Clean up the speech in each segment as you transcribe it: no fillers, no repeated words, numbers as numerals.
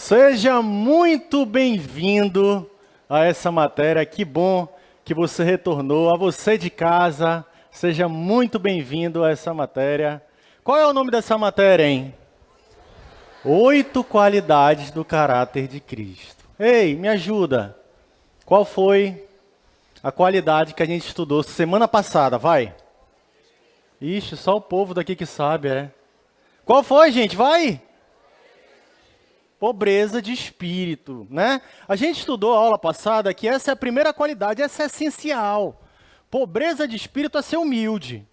Seja muito bem-vindo a essa matéria. Que bom que você retornou. A você de casa, seja muito bem-vindo a essa matéria. Qual é o nome dessa matéria, hein? 8 qualidades do caráter de Cristo. Ei, me ajuda. Qual foi a qualidade que a gente estudou semana passada? Vai. Ixi, só o povo daqui que sabe, é. Qual foi, gente? Vai. Pobreza de espírito, né? A gente estudou a aula passada que essa é a primeira qualidade, essa é essencial. Pobreza de espírito é ser humilde.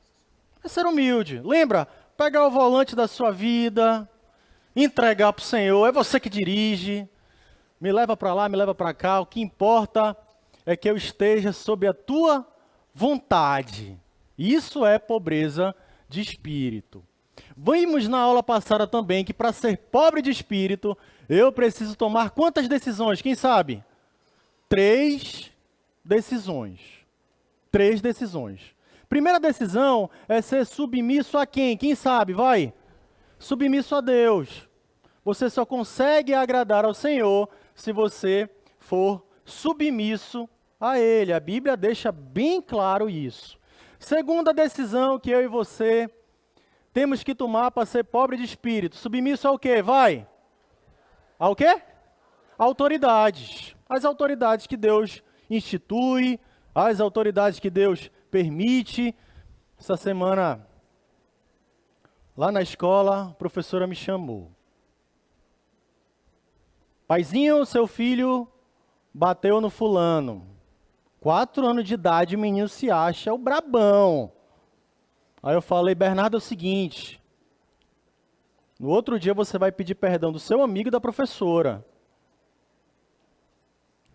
É ser humilde. Lembra? Pegar o volante da sua vida, entregar para o Senhor, é você que dirige. Me leva para lá, me leva para cá. O que importa é que eu esteja sob a tua vontade. Isso é pobreza de espírito. Vimos na aula passada também que para ser pobre de espírito, eu preciso tomar quantas decisões? Quem sabe? 3 decisões. 3 decisões. Primeira decisão é ser submisso a quem? Quem sabe? Vai. Submisso a Deus. Você só consegue agradar ao Senhor se você for submisso a Ele. A Bíblia deixa bem claro isso. Segunda decisão que eu e você temos que tomar para ser pobre de espírito. Submisso ao quê? Vai. Ao quê? Autoridades. As autoridades que Deus institui, as autoridades que Deus permite. Essa semana, lá na escola, a professora me chamou. Paizinho, seu filho bateu no fulano. 4 anos de idade, o menino se acha o brabão. Aí eu falei, Bernardo, é o seguinte, no outro dia você vai pedir perdão do seu amigo e da professora.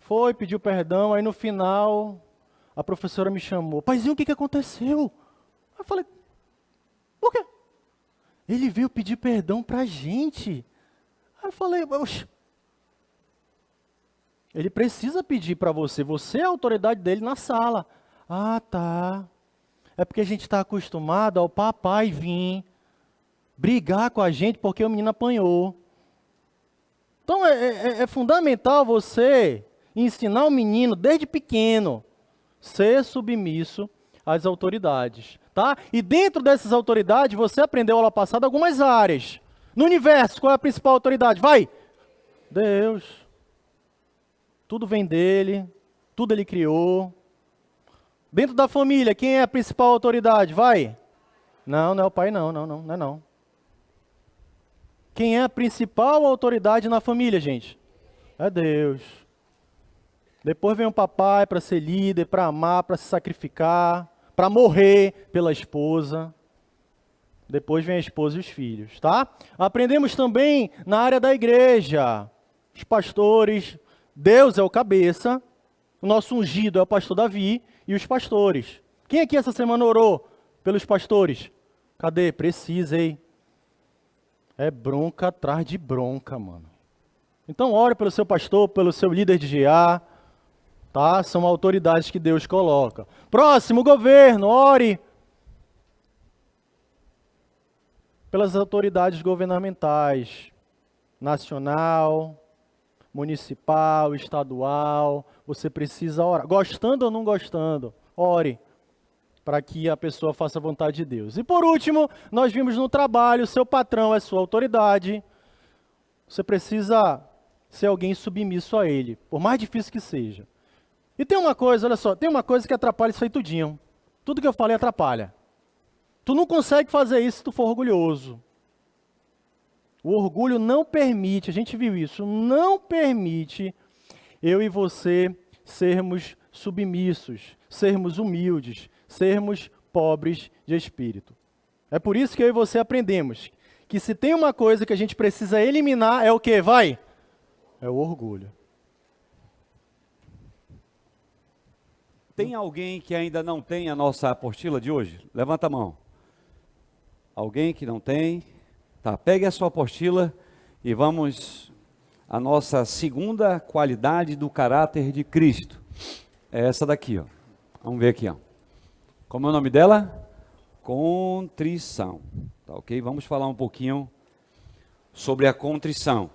Foi, pediu perdão, aí no final, a professora me chamou. Paizinho, o que aconteceu? Aí eu falei, por quê? Ele veio pedir perdão pra gente. Aí eu falei, oxe, ele precisa pedir para você é a autoridade dele na sala. Ah, tá. É porque a gente está acostumado ao papai vir brigar com a gente porque o menino apanhou. Então é fundamental você ensinar o menino desde pequeno ser submisso às autoridades, tá? E dentro dessas autoridades você aprendeu aula passada algumas áreas. No universo, qual é a principal autoridade? Vai! Deus. Tudo vem dele, tudo ele criou. Dentro da família, quem é a principal autoridade? Vai! Não, não é o pai não é não. Quem é a principal autoridade na família, gente? É Deus. Depois vem o papai para ser líder, para amar, para se sacrificar, para morrer pela esposa. Depois vem a esposa e os filhos, tá? Aprendemos também na área da igreja. Os pastores, Deus é o cabeça, o nosso ungido é o pastor Davi e os pastores. Quem aqui essa semana orou pelos pastores? Cadê? Precisa, hein? É bronca atrás de bronca, mano. Então ore pelo seu pastor, pelo seu líder de GA, tá? São autoridades que Deus coloca. Próximo, governo, ore pelas autoridades governamentais, nacional, municipal, estadual. Você precisa orar, gostando ou não gostando, ore para que a pessoa faça a vontade de Deus. E por último, nós vimos no trabalho, seu patrão é sua autoridade. Você precisa ser alguém submisso a ele, por mais difícil que seja. E tem uma coisa, olha só, tem uma coisa que atrapalha isso aí tudinho. Tudo que eu falei atrapalha. Tu não consegue fazer isso se tu for orgulhoso. O orgulho não permite, a gente viu isso, não permite eu e você sermos submissos, sermos humildes, sermos pobres de espírito. É por isso que eu e você aprendemos que se tem uma coisa que a gente precisa eliminar, é o quê? Vai? É o orgulho. Tem alguém que ainda não tem a nossa apostila de hoje? Levanta a mão. Alguém que não tem? Tá, pegue a sua apostila e vamos à nossa segunda qualidade do caráter de Cristo. É essa daqui, ó. Vamos ver aqui, ó. Como é o nome dela? Contrição. Tá, ok? Vamos falar um pouquinho sobre a contrição.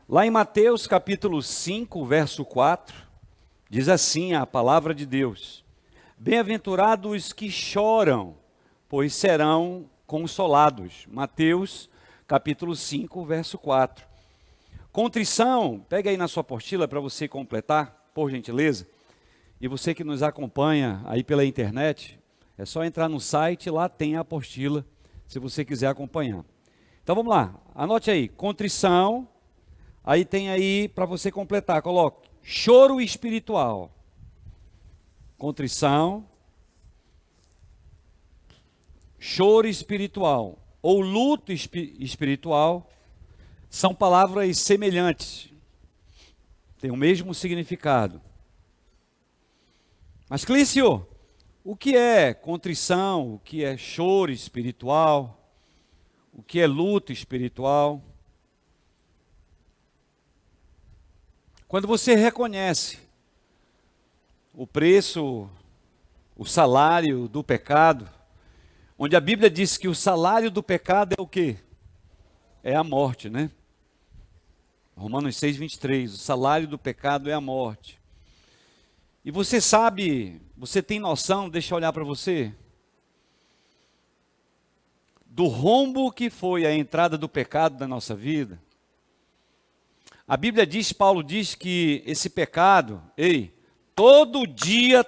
Lá em Mateus capítulo 5, verso 4, diz assim a palavra de Deus: Bem-aventurados os que choram, pois serão consolados. Mateus capítulo 5, verso 4. Contrição, pega aí na sua apostila para você completar, por gentileza. E você que nos acompanha aí pela internet, é só entrar no site, lá tem a apostila, se você quiser acompanhar. Então vamos lá, anote aí, contrição, aí tem aí para você completar, coloque choro espiritual. Contrição, choro espiritual ou luto espiritual são palavras semelhantes, têm o mesmo significado. Mas Clício, o que é contrição, o que é choro espiritual, o que é luto espiritual? Quando você reconhece o preço, o salário do pecado, onde a Bíblia diz que o salário do pecado é o quê? É a morte, né? Romanos 6, 23, o salário do pecado é a morte. E você sabe, você tem noção, deixa eu olhar para você, do rombo que foi a entrada do pecado na nossa vida. A Bíblia diz, Paulo diz que esse pecado, todo dia,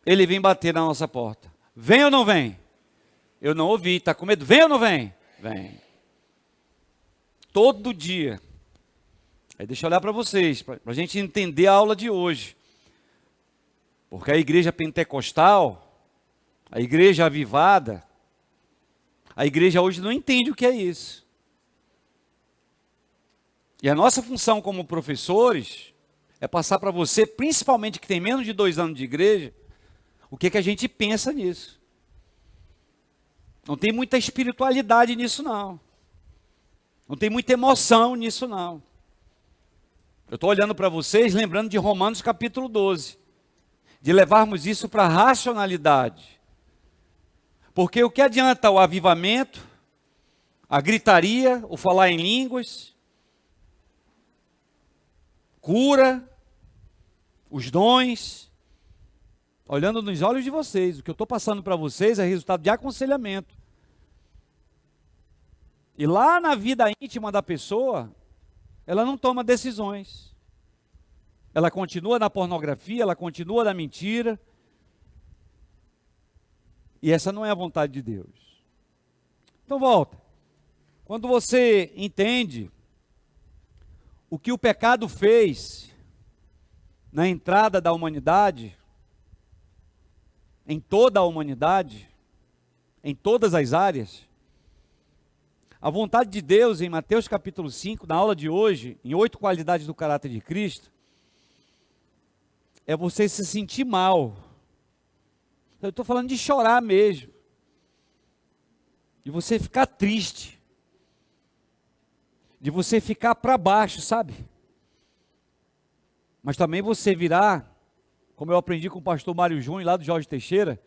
ele vem bater na nossa porta. Vem ou não vem? Eu não ouvi, está com medo? Vem ou não vem? Vem. Todo dia. Aí deixa eu olhar para vocês, para a gente entender a aula de hoje. Porque a igreja pentecostal, a igreja avivada, a igreja hoje não entende o que é isso. E a nossa função como professores é passar para você, principalmente que tem menos de 2 anos de igreja, o que a gente pensa nisso. Não tem muita espiritualidade nisso não. Não tem muita emoção nisso não. Eu estou olhando para vocês, lembrando de Romanos capítulo 12, de levarmos isso para a racionalidade. Porque o que adianta o avivamento, a gritaria, o falar em línguas, cura, os dons, olhando nos olhos de vocês, o que eu estou passando para vocês é resultado de aconselhamento. E lá na vida íntima da pessoa, ela não toma decisões. Ela continua na pornografia, ela continua na mentira. E essa não é a vontade de Deus. Então volta. Quando você entende o que o pecado fez na entrada da humanidade, em toda a humanidade, em todas as áreas, a vontade de Deus em Mateus capítulo 5, na aula de hoje, em 8 qualidades do caráter de Cristo, é você se sentir mal. Eu estou falando de chorar mesmo, de você ficar triste, de você ficar para baixo, sabe? Mas também você virar, como eu aprendi com o pastor Mário Júnior, lá do Jorge Teixeira,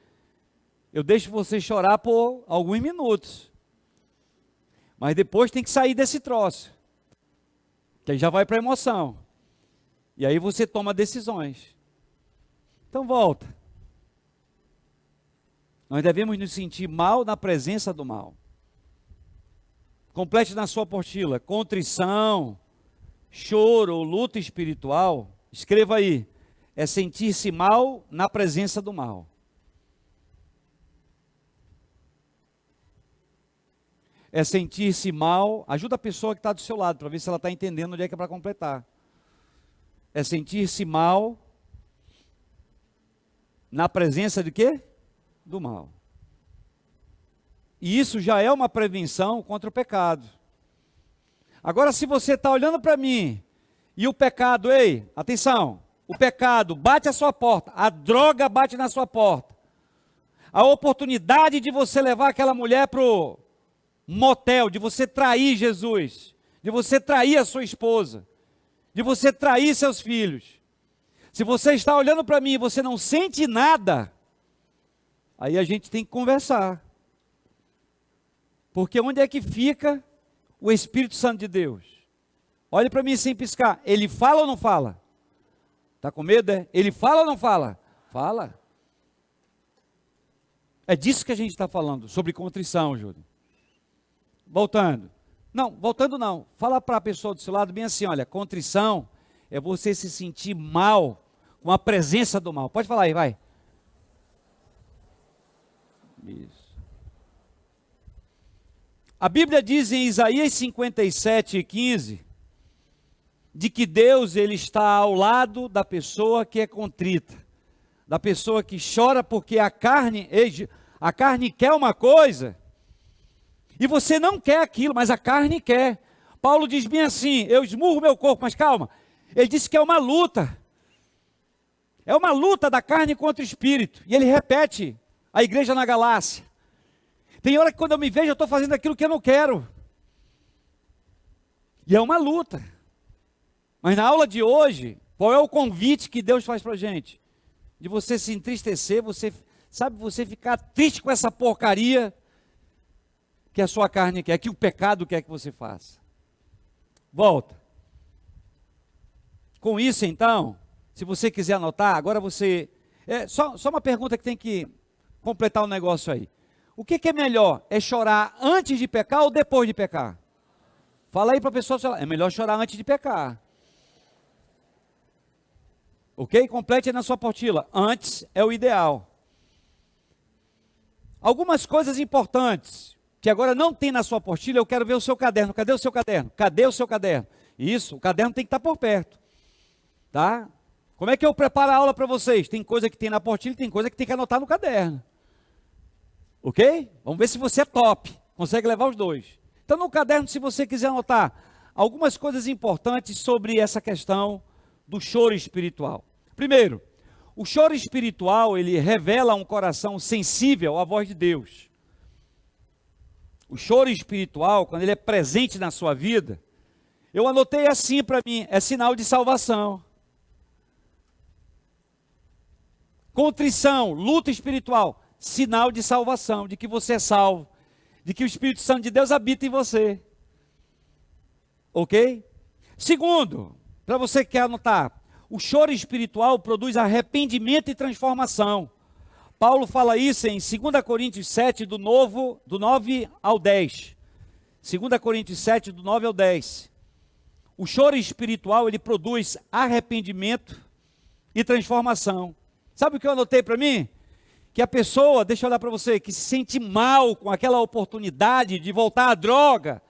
eu deixo você chorar por alguns minutos. Mas depois tem que sair desse troço, que aí já vai para a emoção. E aí você toma decisões. Então volta. Nós devemos nos sentir mal na presença do mal. Complete na sua apostila, contrição, choro ou luta espiritual. Escreva aí, é sentir-se mal na presença do mal. É sentir-se mal, ajuda a pessoa que está do seu lado, para ver se ela está entendendo onde é que é para completar. É sentir-se mal na presença de quê? Do mal. E isso já é uma prevenção contra o pecado. Agora, se você está olhando para mim, e o pecado, atenção, o pecado bate à sua porta, a droga bate na sua porta, a oportunidade de você levar aquela mulher para o motel, de você trair Jesus, de você trair a sua esposa, de você trair seus filhos. Se você está olhando para mim e você não sente nada, aí a gente tem que conversar. Porque onde é que fica o Espírito Santo de Deus? Olhe para mim sem piscar. Ele fala ou não fala? Está com medo, é? Ele fala ou não fala? Fala. É disso que a gente está falando, sobre contrição, Júlio. Voltando. Não, voltando não. Fala para a pessoa do seu lado bem assim, olha, contrição é você se sentir mal com a presença do mal. Pode falar aí, vai. Isso. A Bíblia diz em Isaías 57:15, de que Deus ele está ao lado da pessoa que é contrita, da pessoa que chora porque a carne quer uma coisa, e você não quer aquilo, mas a carne quer. Paulo diz bem assim, eu esmurro meu corpo, mas calma, ele disse que é uma luta da carne contra o espírito, e ele repete, a igreja na Galácia, tem hora que quando eu me vejo eu estou fazendo aquilo que eu não quero, e é uma luta. Mas na aula de hoje, qual é o convite que Deus faz para a gente? De você se entristecer, você ficar triste com essa porcaria que a sua carne quer, que o pecado quer que você faça. Volta. Com isso então, se você quiser anotar, agora você... Só uma pergunta que tem que completar o negócio aí. O que é melhor? É chorar antes de pecar ou depois de pecar? Fala aí para a pessoa, é melhor chorar antes de pecar. Ok? Complete aí na sua apostila. Antes é o ideal. Algumas coisas importantes, que agora não tem na sua apostila, eu quero ver o seu caderno. Cadê o seu caderno? Cadê o seu caderno? Isso, o caderno tem que estar por perto. Tá? Como é que eu preparo a aula para vocês? Tem coisa que tem na apostila e tem coisa que tem que anotar no caderno. Ok? Vamos ver se você é top. Consegue levar os dois. Então no caderno, se você quiser anotar algumas coisas importantes sobre essa questão do choro espiritual. Primeiro, o choro espiritual, ele revela um coração sensível à voz de Deus. O choro espiritual, quando ele é presente na sua vida, eu anotei assim para mim, é sinal de salvação. Contrição, luta espiritual, sinal de salvação, de que você é salvo, de que o Espírito Santo de Deus habita em você. Ok? Segundo, para você que quer anotar, o choro espiritual produz arrependimento e transformação. Paulo fala isso em 2 Coríntios 7, do 9 ao 10. 2 Coríntios 7, do 9 ao 10. O choro espiritual, ele produz arrependimento e transformação. Sabe o que eu anotei para mim? Que a pessoa, deixa eu olhar para você, que se sente mal com aquela oportunidade de voltar à droga,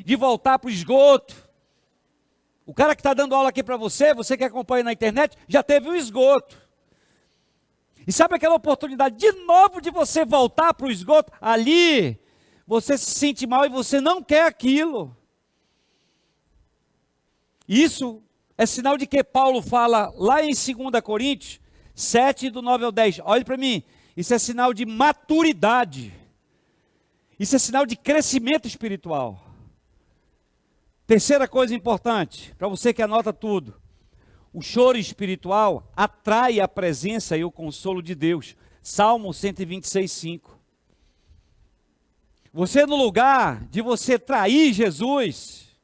de voltar para o esgoto. O cara que está dando aula aqui para você, você que acompanha na internet, já teve o esgoto. E sabe aquela oportunidade de novo de você voltar para o esgoto? Ali, você se sente mal e você não quer aquilo. Isso é sinal de que Paulo fala lá em 2 Coríntios 7, do 9 ao 10. Olhe para mim, isso é sinal de maturidade. Isso é sinal de crescimento espiritual. Terceira coisa importante, para você que anota tudo. O choro espiritual atrai a presença e o consolo de Deus. Salmo 126:5. Você no lugar de você trair Jesus,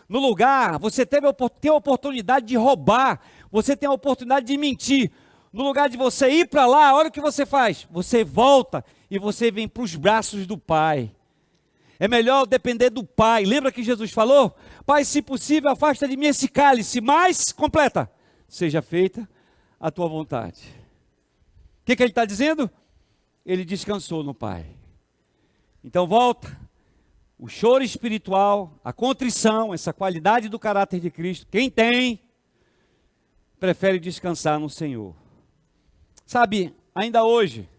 no lugar, você tem a oportunidade de roubar, você tem a oportunidade de mentir. No lugar de você ir para lá, olha o que você faz. Você volta e você vem para os braços do Pai. É melhor depender do Pai. Lembra que Jesus falou? Pai, se possível, afasta de mim esse cálice, mas, completa, seja feita a tua vontade. O que ele está dizendo? Ele descansou no Pai. Então volta. O choro espiritual, a contrição, essa qualidade do caráter de Cristo, quem tem, prefere descansar no Senhor. Sabe, ainda hoje,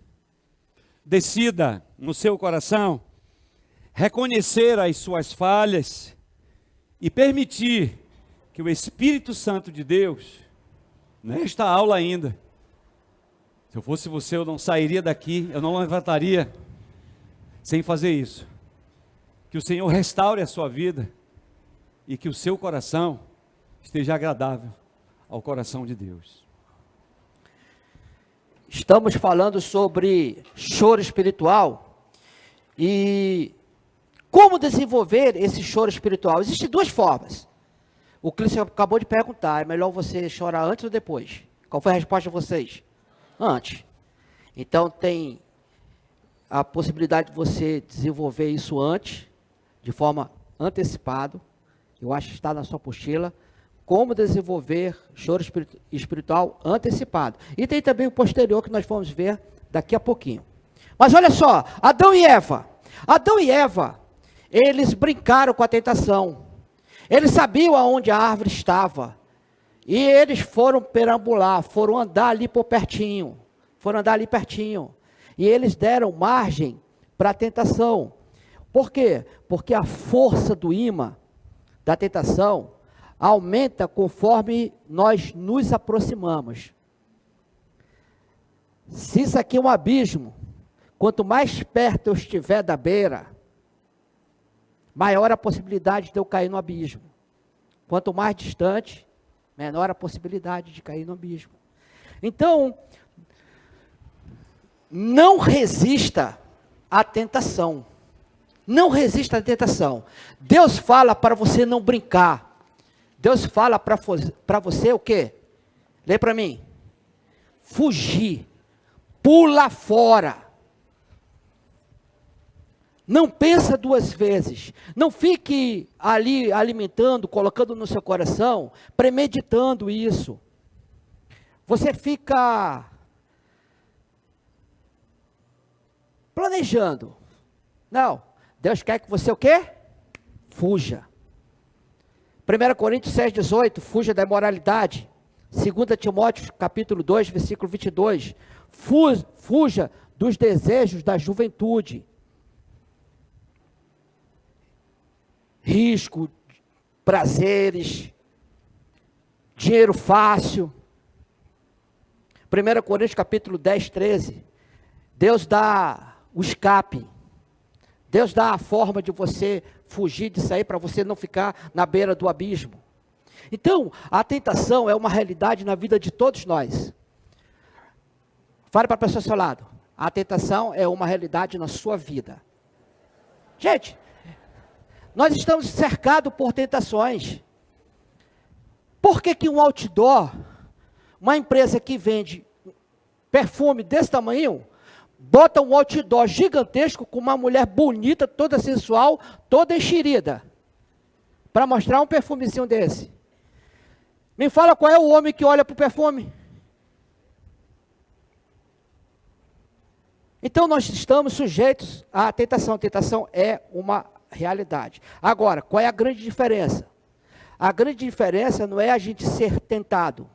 decida no seu coração reconhecer as suas falhas e permitir que o Espírito Santo de Deus, nesta aula ainda, se eu fosse você, eu não sairia daqui, eu não levantaria sem fazer isso. Que o Senhor restaure a sua vida e que o seu coração esteja agradável ao coração de Deus. Estamos falando sobre choro espiritual e Como desenvolver esse choro espiritual? Existem duas formas. O Clício acabou de perguntar, é melhor você chorar antes ou depois? Qual foi a resposta de vocês? Antes. Então tem a possibilidade de você desenvolver isso antes, de forma antecipada. Eu acho que está na sua apostila. Como desenvolver choro espiritual antecipado. E tem também o posterior que nós vamos ver daqui a pouquinho. Mas olha só, Adão e Eva. Adão e Eva, eles brincaram com a tentação. Eles sabiam aonde a árvore estava. E eles foram perambular, foram andar ali por pertinho. Foram andar ali pertinho. E eles deram margem para a tentação. Por quê? Porque a força do imã da tentação aumenta conforme nós nos aproximamos. Se isso aqui é um abismo, quanto mais perto eu estiver da beira, maior a possibilidade de eu cair no abismo. Quanto mais distante, menor a possibilidade de cair no abismo. Então, não resista à tentação. Não resista à tentação. Deus fala para você não brincar. Deus fala para você o quê? Lê para mim. Fugir. Pula fora. Não pensa duas vezes. Não fique ali alimentando, colocando no seu coração, premeditando isso. Você fica planejando. Não. Deus quer que você o quê? Fuja. 1 Coríntios 6,18, fuja da imoralidade. 2 Timóteo, capítulo 2, versículo 22. Fuja dos desejos da juventude. Risco, prazeres, dinheiro fácil. 1 Coríntios, capítulo 10, 13. Deus dá o escape. Deus dá a forma de você fugir disso aí, para você não ficar na beira do abismo. Então, a tentação é uma realidade na vida de todos nós. Fale para a pessoa ao seu lado. A tentação é uma realidade na sua vida. Gente, nós estamos cercados por tentações. Por que que um outdoor, uma empresa que vende perfume desse tamanho, bota um outdoor gigantesco com uma mulher bonita, toda sensual, toda enxerida, para mostrar um perfumezinho desse? Me fala qual é o homem que olha para o perfume. Então nós estamos sujeitos à tentação. A tentação é uma realidade. Agora, qual é a grande diferença? A grande diferença não é a gente ser tentado.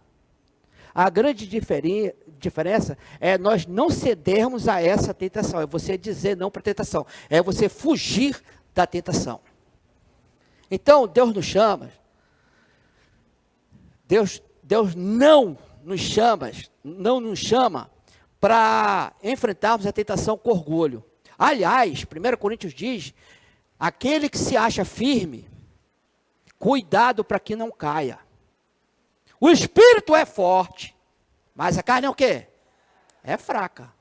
A grande diferença é nós não cedermos a essa tentação. É você dizer não para a tentação. É você fugir da tentação. Então, Deus nos chama. Deus não nos chama para enfrentarmos a tentação com orgulho. Aliás, 1 Coríntios diz, aquele que se acha firme, cuidado para que não caia. O espírito é forte, mas a carne é o quê? É fraca.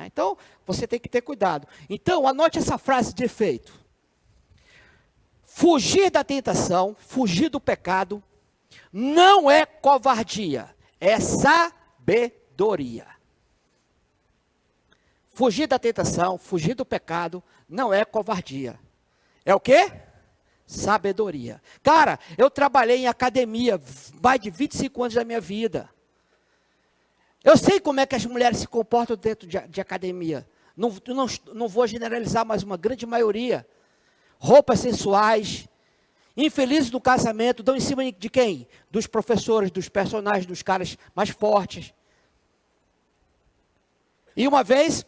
Então, você tem que ter cuidado. Então, anote essa frase de efeito. Fugir da tentação, fugir do pecado, não é covardia, é sabedoria. Fugir da tentação, fugir do pecado, não é covardia. É o quê? Sabedoria. Cara, eu trabalhei em academia mais de 25 anos da minha vida. Eu sei como é que as mulheres se comportam dentro de academia. Não vou generalizar, mas uma grande maioria. Roupas sensuais, infelizes no casamento, dão em cima de quem? Dos professores, dos personagens, dos caras mais fortes. E uma vez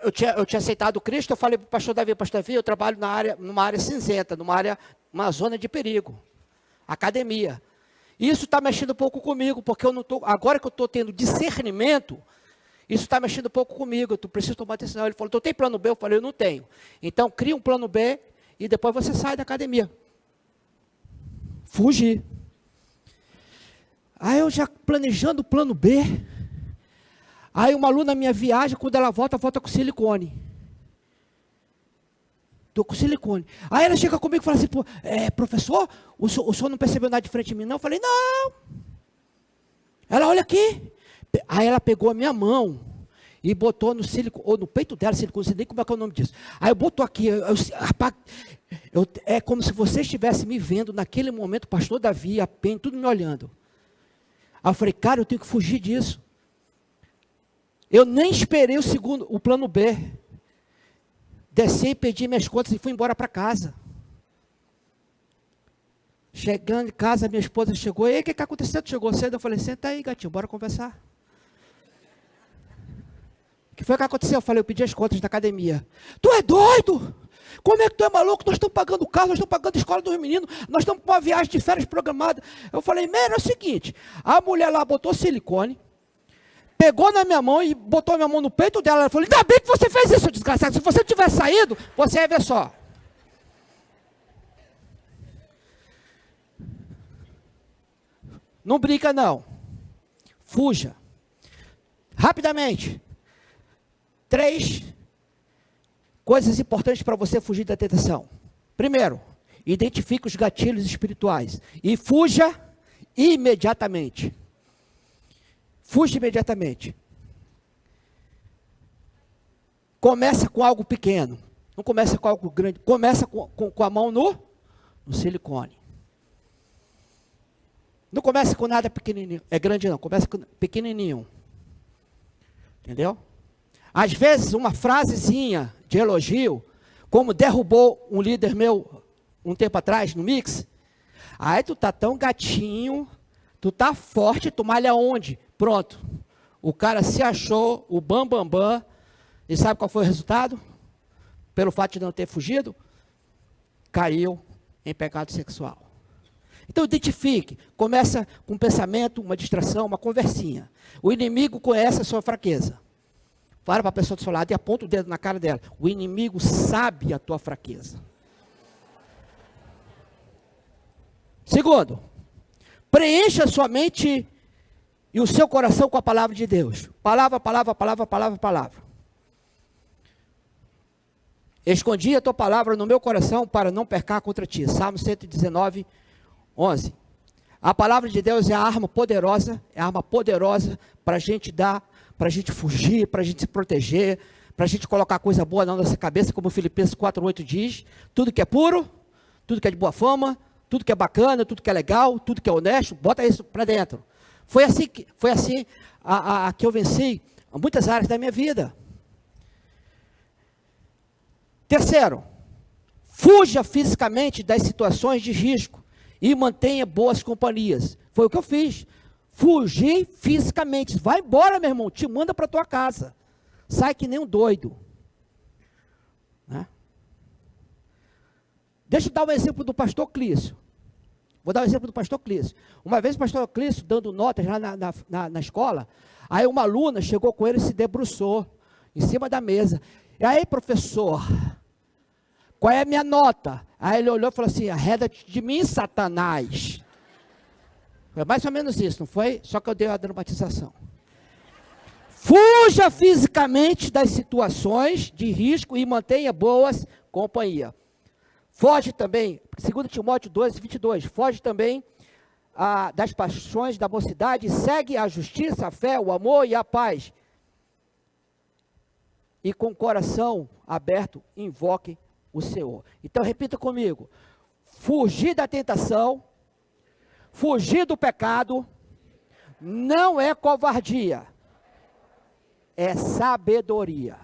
eu tinha aceitado Cristo, eu falei para o pastor Davi, eu trabalho numa área cinzenta, uma zona de perigo, academia. Isso está mexendo um pouco comigo, porque agora que eu estou tendo discernimento, isso está mexendo um pouco comigo, eu preciso tomar decisão. Ele falou, tu tem plano B? Eu falei, eu não tenho. Então, cria um plano B e depois você sai da academia. Fugir. Aí eu já planejando o plano B. Aí uma aluna minha viaja, quando ela volta com silicone. Estou com silicone. Aí ela chega comigo e fala assim, pô, professor, o senhor não percebeu nada diferente de mim, não? Eu falei, não. Ela, olha aqui. Aí ela pegou a minha mão e botou no silicone, ou no peito dela, silicone, não sei nem como é que é o nome disso. Aí eu botou aqui, rapaz, é como se você estivesse me vendo naquele momento, o pastor Davi, a Pen, tudo me olhando. Aí eu falei, cara, eu tenho que fugir disso. Eu nem esperei o plano B. Desci, pedi minhas contas e fui embora para casa. Chegando em casa, minha esposa chegou. E aí, o que aconteceu? Tu chegou cedo? Eu falei, senta aí, gatinho, bora conversar. O que foi que aconteceu? Eu falei, eu pedi as contas da academia. Tu é doido? Como é que tu é maluco? Nós estamos pagando carro, nós estamos pagando a escola dos meninos, nós estamos com uma viagem de férias programada. Eu falei, é o seguinte, a mulher lá botou silicone, pegou na minha mão e botou a minha mão no peito dela. Ela falou, ainda bem que você fez isso, desgraçado. Se você tivesse saído, você ia ver só. Não brinca não. Fuja. Rapidamente. 3 coisas importantes para você fugir da tentação. Primeiro, identifique os gatilhos espirituais. E fuja imediatamente. Fuja imediatamente. Começa com algo pequeno. Não começa com algo grande. Começa com a mão no silicone. Não começa com nada pequenininho. É grande não. Começa com pequenininho. Entendeu? Às vezes, uma frasezinha de elogio, como derrubou um líder meu um tempo atrás no Mix. Aí tu tá tão gatinho, tu tá forte, tu malha onde? Pronto. O cara se achou o bam. E sabe qual foi o resultado? Pelo fato de não ter fugido, caiu em pecado sexual. Então identifique, começa com um pensamento, uma distração, uma conversinha. O inimigo conhece a sua fraqueza. Para a pessoa do seu lado e aponta o dedo na cara dela. O inimigo sabe a tua fraqueza. Segundo, preencha a sua mente e o seu coração com a palavra de Deus. Palavra. Escondi a tua palavra no meu coração para não pecar contra ti. Salmo 119, 11. A palavra de Deus é a arma poderosa para a gente dar, para a gente fugir, para a gente se proteger, para a gente colocar coisa boa na nossa cabeça, como Filipenses 4,8 diz. Tudo que é puro, tudo que é de boa fama, tudo que é bacana, tudo que é legal, tudo que é honesto, bota isso para dentro. Foi assim que eu venci muitas áreas da minha vida. Terceiro, fuja fisicamente das situações de risco e mantenha boas companhias. Foi o que eu fiz. Fugi fisicamente. Vai embora, meu irmão. Te manda para tua casa. Sai que nem um doido. Né? Deixa eu dar um exemplo do pastor Clício. Vou dar um exemplo do pastor Clício. Uma vez o pastor Clício, dando notas lá na escola, aí uma aluna chegou com ele e se debruçou em cima da mesa. E aí, professor, qual é a minha nota? Aí ele olhou e falou assim, arreda-te de mim, Satanás. Foi mais ou menos isso, não foi? Só que eu dei a dramatização. Fuja fisicamente das situações de risco e mantenha boas companhias. Foge também, 2 Timóteo 2, 22, foge também das paixões da mocidade, segue a justiça, a fé, o amor e a paz. E com o coração aberto, invoque o Senhor. Então repita comigo, fugir da tentação, fugir do pecado, não é covardia, é sabedoria.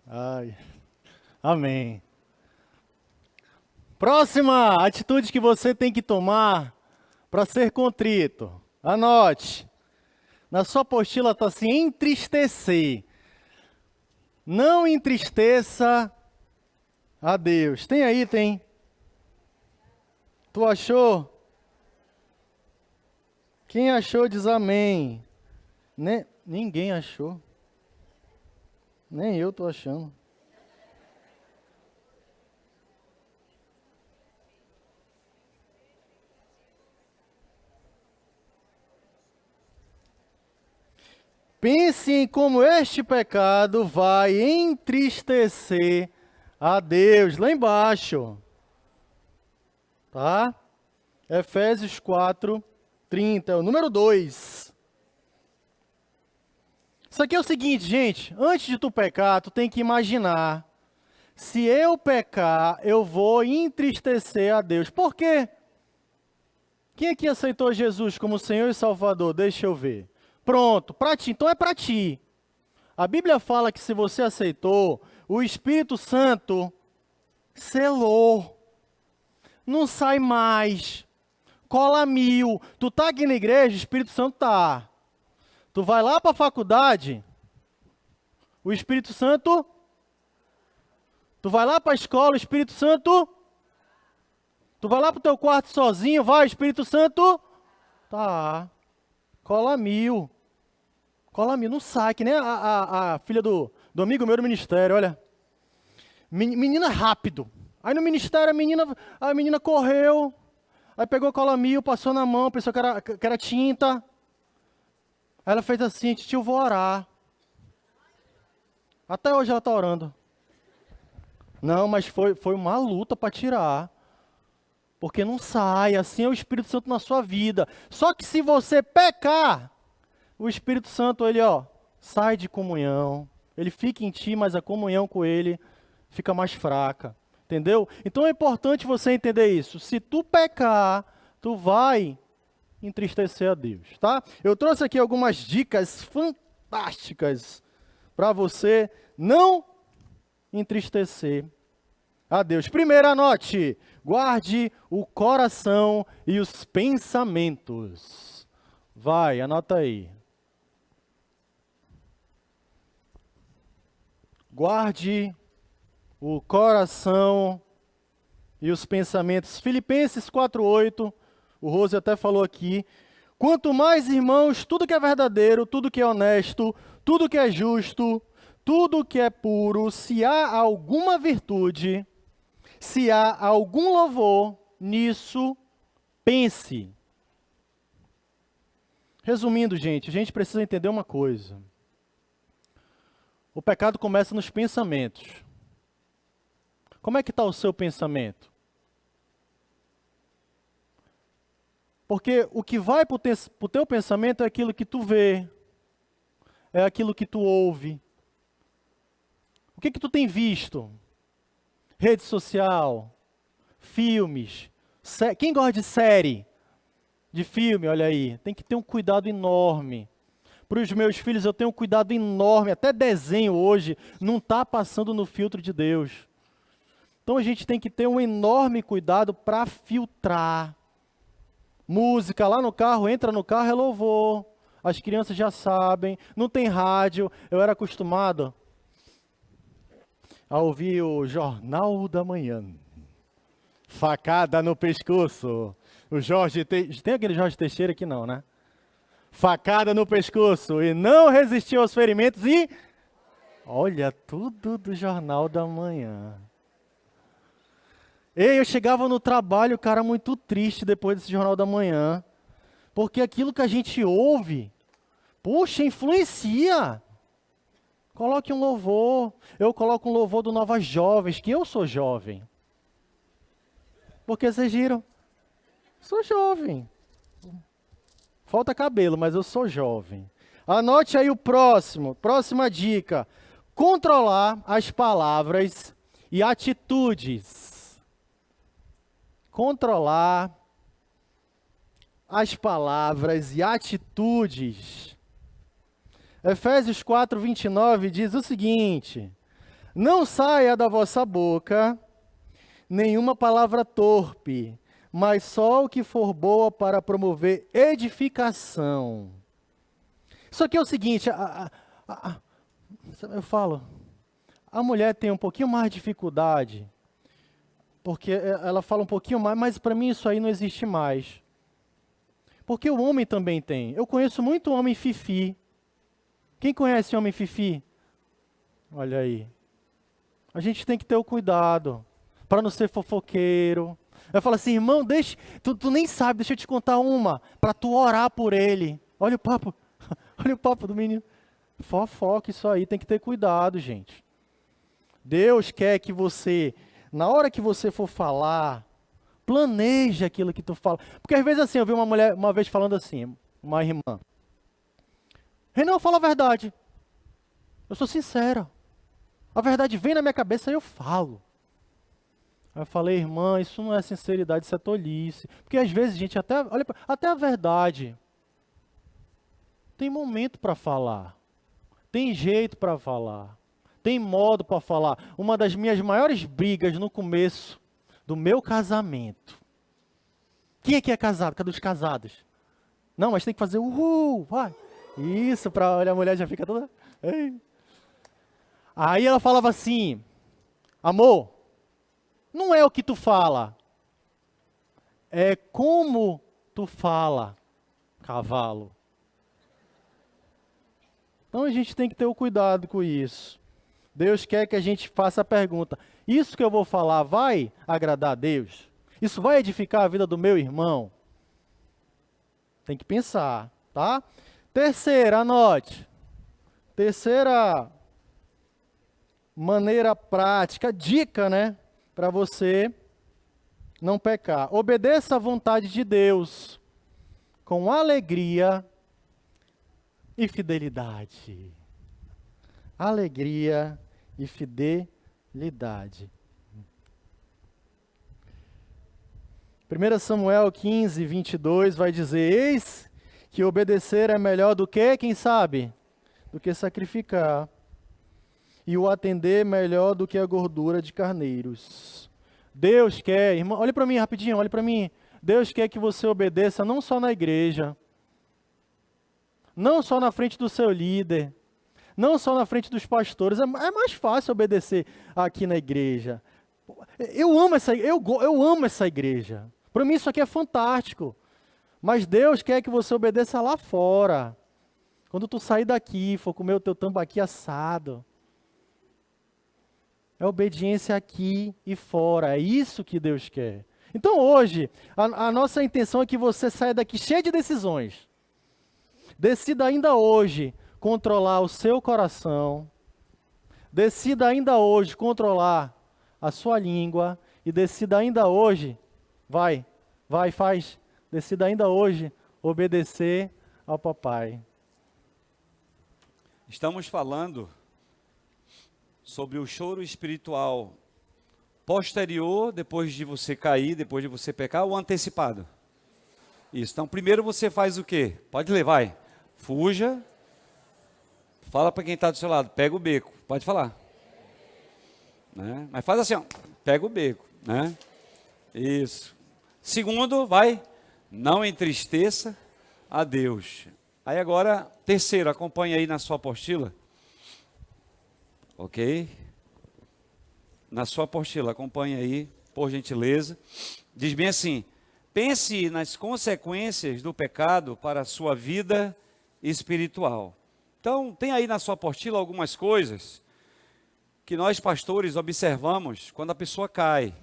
Ai, amém. Próxima atitude que você tem que tomar para ser contrito. Anote. Na sua apostila está assim, entristecer. Não entristeça a Deus. Tem aí, tem? Tu achou? Quem achou diz amém. Ninguém achou. Nem eu estou achando. Pense em como este pecado vai entristecer a Deus. Lá embaixo. Tá? Efésios 4, 30. É o número 2. Isso aqui é o seguinte, gente. Antes de tu pecar, tu tem que imaginar. Se eu pecar, eu vou entristecer a Deus. Por quê? Quem aqui aceitou Jesus como Senhor e Salvador? Deixa eu ver. Pronto, para ti. Então é para ti. A Bíblia fala que se você aceitou, o Espírito Santo selou. Não sai mais. Cola 1000. Tu tá aqui na igreja, o Espírito Santo tá. Tu vai lá para a faculdade, o Espírito Santo. Tu vai lá para a escola, o Espírito Santo. Tu vai lá para o teu quarto sozinho, vai, Espírito Santo. Tá. Cola 1000. Cola 1000, não sai, que nem a filha do amigo meu do ministério, olha. Menina rápido. Aí no ministério a menina correu, aí pegou cola 1000, passou na mão, pensou que era tinta. Aí ela fez assim, tio, eu vou orar. Até hoje ela está orando. Não, mas foi uma luta para tirar. Porque não sai, assim é o Espírito Santo na sua vida. Só que se você pecar, o Espírito Santo, ele sai de comunhão. Ele fica em ti, mas a comunhão com ele fica mais fraca. Entendeu? Então é importante você entender isso. Se tu pecar, tu vai entristecer a Deus, tá? Eu trouxe aqui algumas dicas fantásticas para você não entristecer a Deus. Primeiro, anote, guarde o coração e os pensamentos. Vai, anota aí. Guarde o coração e os pensamentos. Filipenses 4:8. O Rose até falou aqui, quanto mais, irmãos, tudo que é verdadeiro, tudo que é honesto, tudo que é justo, tudo que é puro, se há alguma virtude, se há algum louvor, nisso pense. Resumindo, gente, a gente precisa entender uma coisa. O pecado começa nos pensamentos. Como é que está o seu pensamento? Porque o que vai para o teu pensamento é aquilo que tu vê, é aquilo que tu ouve. O que tu tem visto? Rede social, filmes, quem gosta de série, de filme, olha aí, tem que ter um cuidado enorme. Para os meus filhos eu tenho um cuidado enorme, até desenho hoje não está passando no filtro de Deus. Então a gente tem que ter um enorme cuidado para filtrar. Música lá no carro, entra no carro, é louvor. As crianças já sabem, não tem rádio. Eu era acostumado a ouvir o Jornal da Manhã. Facada no pescoço. O tem aquele Jorge Teixeira aqui não, né? Facada no pescoço e não resistiu aos ferimentos e... Olha, tudo do Jornal da Manhã. Ei, eu chegava no trabalho, cara, muito triste depois desse Jornal da Manhã. Porque aquilo que a gente ouve, puxa, influencia. Coloque um louvor. Eu coloco um louvor do Novas Jovens, que eu sou jovem. Porque vocês viram? Sou jovem. Falta cabelo, mas eu sou jovem. Anote aí o próximo. Próxima dica. Controlar as palavras e atitudes. Controlar as palavras e atitudes. Efésios 4:29 diz o seguinte: não saia da vossa boca nenhuma palavra torpe, mas só o que for boa para promover edificação. Isso aqui é o seguinte, eu falo, a mulher tem um pouquinho mais de dificuldade, porque ela fala um pouquinho mais, mas para mim isso aí não existe mais. Porque o homem também tem. Eu conheço muito homem fifi. Quem conhece homem fifi? Olha aí. A gente tem que ter o cuidado para não ser fofoqueiro. Eu falo assim, irmão, deixa, tu nem sabe, deixa eu te contar uma, para tu orar por ele. Olha o papo do menino. Fofoca, isso aí tem que ter cuidado, gente. Deus quer que você, na hora que você for falar, planeje aquilo que tu fala. Porque às vezes assim, eu vi uma mulher uma vez falando assim, uma irmã. Renan, fala a verdade. Eu sou sincera. A verdade vem na minha cabeça e eu falo. Aí eu falei, irmã, isso não é sinceridade, isso é tolice. Porque às vezes, gente, até a verdade tem momento para falar. Tem jeito para falar. Tem modo para falar. Uma das minhas maiores brigas no começo do meu casamento. Quem é casado? Cadê os casados? Não, mas tem que fazer vai. Isso, para olhar a mulher já fica toda... Ei. Aí ela falava assim, amor, não é o que tu fala, é como tu fala, cavalo. Então a gente tem que ter o cuidado com isso. Deus quer que a gente faça a pergunta, isso que eu vou falar vai agradar a Deus? Isso vai edificar a vida do meu irmão? Tem que pensar, tá? Terceira, anote. Terceira maneira prática, dica, né? Para você não pecar. Obedeça à vontade de Deus com alegria e fidelidade. Alegria e fidelidade. 1 Samuel 15, 22 vai dizer, eis que obedecer é melhor do que, quem sabe? Do que sacrificar. E o atender melhor do que a gordura de carneiros. Deus quer, irmão, olha para mim rapidinho, olha para mim. Deus quer que você obedeça não só na igreja, não só na frente do seu líder, não só na frente dos pastores. É mais fácil obedecer aqui na igreja. Eu amo essa igreja. Para mim isso aqui é fantástico. Mas Deus quer que você obedeça lá fora. Quando tu sair daqui, for comer o teu tambaqui assado. É obediência aqui e fora. É isso que Deus quer. Então hoje, a nossa intenção é que você saia daqui cheio de decisões. Decida ainda hoje controlar o seu coração. Decida ainda hoje controlar a sua língua. E decida ainda hoje, faz. Decida ainda hoje obedecer ao papai. Estamos falando sobre o choro espiritual posterior, depois de você cair, depois de você pecar, ou antecipado? Isso. Então, primeiro você faz o quê? Pode ler, vai. Fuja. Fala para quem está do seu lado, pega o beco. Pode falar. Né? Mas faz assim, ó, pega o beco. Né? Isso. Segundo, vai. Não entristeça a Deus. Aí agora, terceiro, acompanha aí na sua apostila. Ok? Na sua apostila, acompanha aí, por gentileza. Diz bem assim, pense nas consequências do pecado para a sua vida espiritual. Então, tem aí na sua apostila algumas coisas que nós pastores observamos quando a pessoa cai.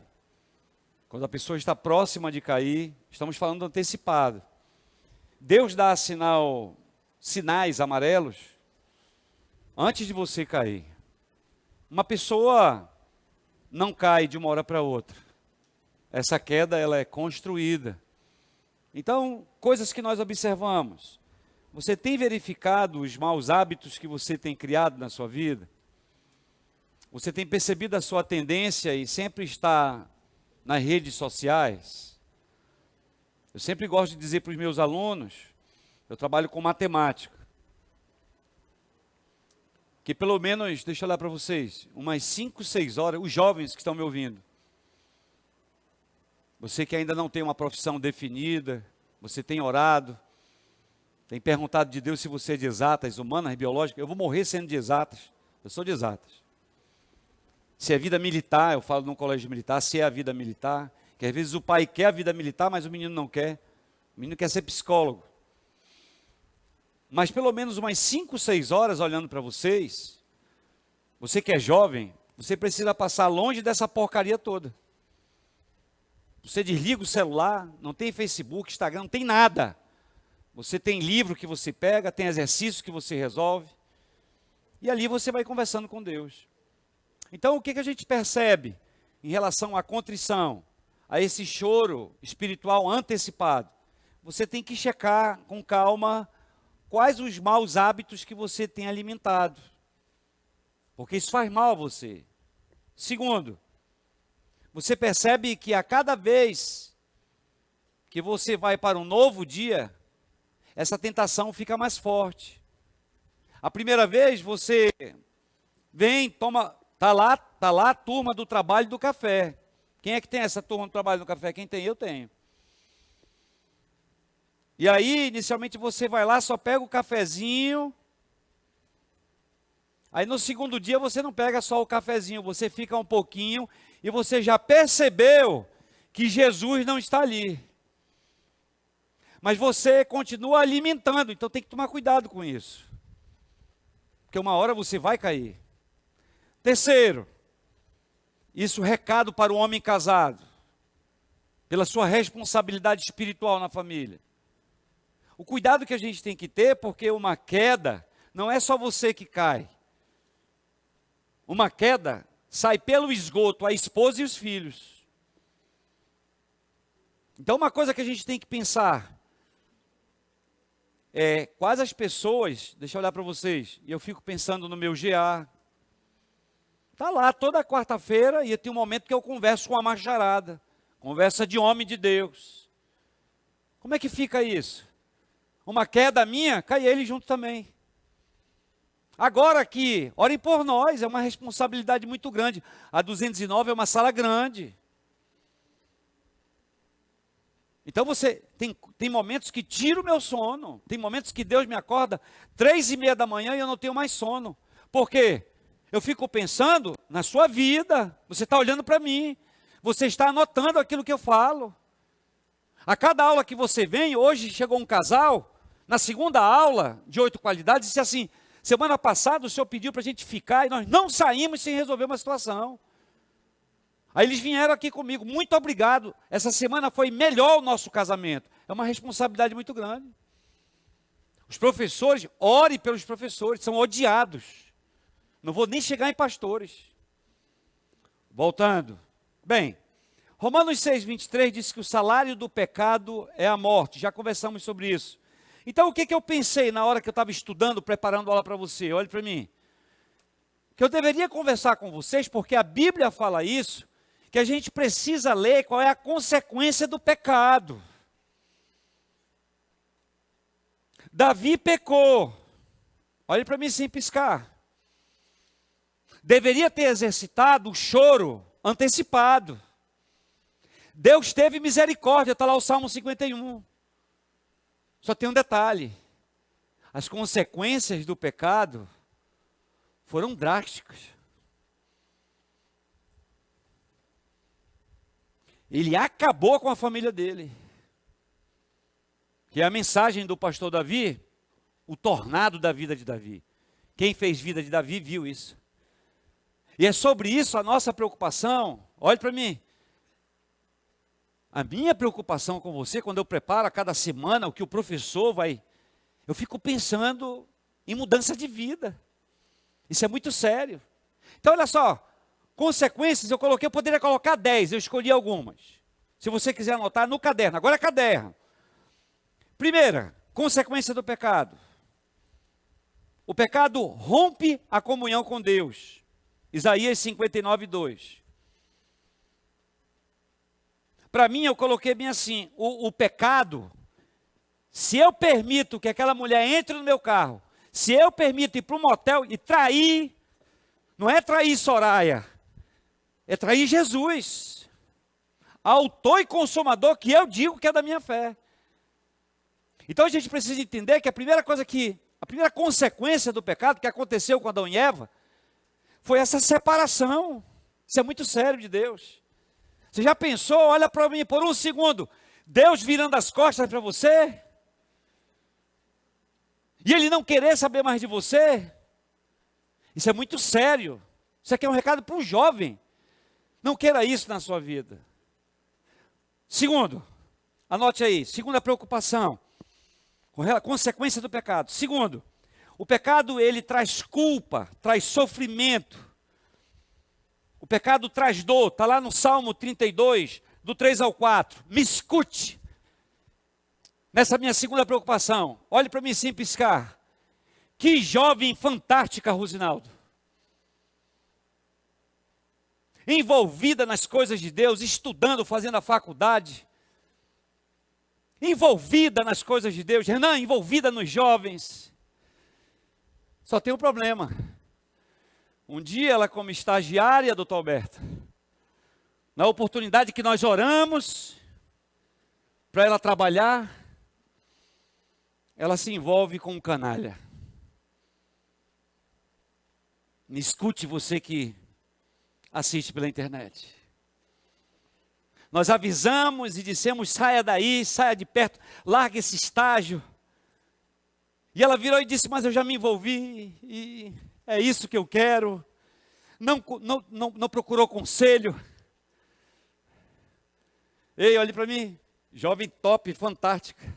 Quando a pessoa está próxima de cair, estamos falando antecipado. Deus dá sinais amarelos antes de você cair. Uma pessoa não cai de uma hora para outra. Essa queda ela é construída. Então, coisas que nós observamos. Você tem verificado os maus hábitos que você tem criado na sua vida? Você tem percebido a sua tendência e sempre está nas redes sociais? Eu sempre gosto de dizer para os meus alunos, eu trabalho com matemática, que pelo menos, deixa eu olhar para vocês, umas 5, 6 horas, os jovens que estão me ouvindo, você que ainda não tem uma profissão definida, você tem orado, tem perguntado de Deus se você é de exatas, humanas, biológicas, eu vou morrer sendo de exatas, eu sou de exatas. Se é vida militar, eu falo num colégio militar, se é a vida militar, que às vezes o pai quer a vida militar, mas o menino não quer, o menino quer ser psicólogo. Mas pelo menos umas 5, 6 horas olhando para vocês, você que é jovem, você precisa passar longe dessa porcaria toda. Você desliga o celular, não tem Facebook, Instagram, não tem nada. Você tem livro que você pega, tem exercício que você resolve. E ali você vai conversando com Deus. Então, o que a gente percebe em relação à contrição, a esse choro espiritual antecipado? Você tem que checar com calma quais os maus hábitos que você tem alimentado. Porque isso faz mal a você. Segundo, você percebe que a cada vez que você vai para um novo dia, essa tentação fica mais forte. A primeira vez você vem, toma, tá lá a turma do trabalho do café. Quem é que tem essa turma do trabalho do café? Quem tem? Eu tenho. E aí, inicialmente você vai lá, só pega o cafezinho. Aí no segundo dia você não pega só o cafezinho, você fica um pouquinho e você já percebeu que Jesus não está ali. Mas você continua alimentando, então tem que tomar cuidado com isso. Porque uma hora você vai cair. Terceiro, isso é recado para o homem casado, pela sua responsabilidade espiritual na família. O cuidado que a gente tem que ter, porque uma queda não é só você que cai. Uma queda sai pelo esgoto a esposa e os filhos. Então uma coisa que a gente tem que pensar é quais as pessoas, deixa eu olhar para vocês, e eu fico pensando no meu GA. Está lá toda quarta-feira e tem um momento que eu converso com a macharada, conversa de homem de Deus. Como é que fica isso? Uma queda minha, cai ele junto também. Agora que, orem por nós, é uma responsabilidade muito grande. A 209 é uma sala grande. Então você tem momentos que tira o meu sono. Tem momentos que Deus me acorda 3:30 da manhã e eu não tenho mais sono. Por quê? Eu fico pensando na sua vida. Você está olhando para mim. Você está anotando aquilo que eu falo. A cada aula que você vem, hoje chegou um casal, na segunda aula de 8 qualidades, disse assim: semana passada o senhor pediu para a gente ficar e nós não saímos sem resolver uma situação. Aí eles vieram aqui comigo, muito obrigado, essa semana foi melhor o nosso casamento. É uma responsabilidade muito grande. Os professores, ore pelos professores, são odiados. Não vou nem chegar em pastores. Voltando. Bem, Romanos 6:23 diz que o salário do pecado é a morte. Já conversamos sobre isso. Então o que eu pensei na hora que eu estava estudando, preparando a aula para você? Olhe para mim. Que eu deveria conversar com vocês, porque a Bíblia fala isso, que a gente precisa ler qual é a consequência do pecado. Davi pecou. Olhe para mim sem piscar. Deveria ter exercitado o choro antecipado. Deus teve misericórdia, está lá o Salmo 51. Só tem um detalhe: as consequências do pecado foram drásticas. Ele acabou com a família dele. Que é a mensagem do pastor Davi, o tornado da vida de Davi. Quem fez vida de Davi viu isso. E é sobre isso a nossa preocupação. Olhe para mim. A minha preocupação com você, quando eu preparo a cada semana o que o professor vai... Eu fico pensando em mudança de vida. Isso é muito sério. Então, olha só. Consequências, eu poderia colocar 10, eu escolhi algumas. Se você quiser anotar no caderno. Agora é caderno. Primeira, consequência do pecado. O pecado rompe a comunhão com Deus. Isaías 59:2. Para mim, eu coloquei bem assim, o pecado, se eu permito que aquela mulher entre no meu carro, se eu permito ir para um motel e trair, não é trair Soraya, é trair Jesus, autor e consumador, que eu digo que é da minha fé. Então a gente precisa entender que a primeira consequência do pecado que aconteceu com Adão e Eva, foi essa separação. Isso é muito sério de Deus. Você já pensou, olha para mim por um segundo, Deus virando as costas para você? E Ele não querer saber mais de você? Isso é muito sério. Isso aqui é um recado para um jovem. Não queira isso na sua vida. Segundo, anote aí, segunda preocupação, com a consequência do pecado. Segundo, O pecado, ele traz culpa, traz sofrimento. O pecado traz dor. Está lá no Salmo 32, do 3 ao 4. Me escute. Nessa minha segunda preocupação. Olhe para mim sem piscar. Que jovem fantástica, Rosinaldo. Envolvida nas coisas de Deus, estudando, fazendo a faculdade. Envolvida nas coisas de Deus. Renan, envolvida nos jovens. Só tem um problema. Um dia ela, como estagiária, doutor Alberto, na oportunidade que nós oramos para ela trabalhar, ela se envolve com um canalha. Me escute, você que assiste pela internet. Nós avisamos e dissemos, saia daí, saia de perto, largue esse estágio. E ela virou e disse, mas eu já me envolvi, e é isso que eu quero. Não procurou conselho. Ei, olhe para mim, jovem top, fantástica.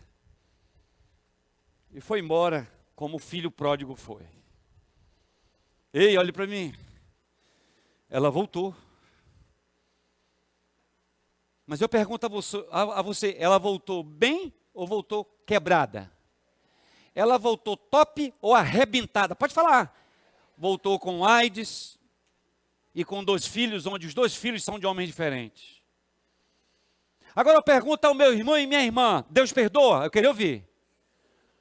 E foi embora como o filho pródigo foi. Ei, olhe para mim. Ela voltou. Mas eu pergunto a você, ela voltou bem ou voltou quebrada? Ela voltou top ou arrebentada? Pode falar. Voltou com AIDS e com 2 filhos, onde os 2 filhos são de homens diferentes. Agora eu pergunto ao meu irmão e minha irmã, Deus perdoa? Eu queria ouvir.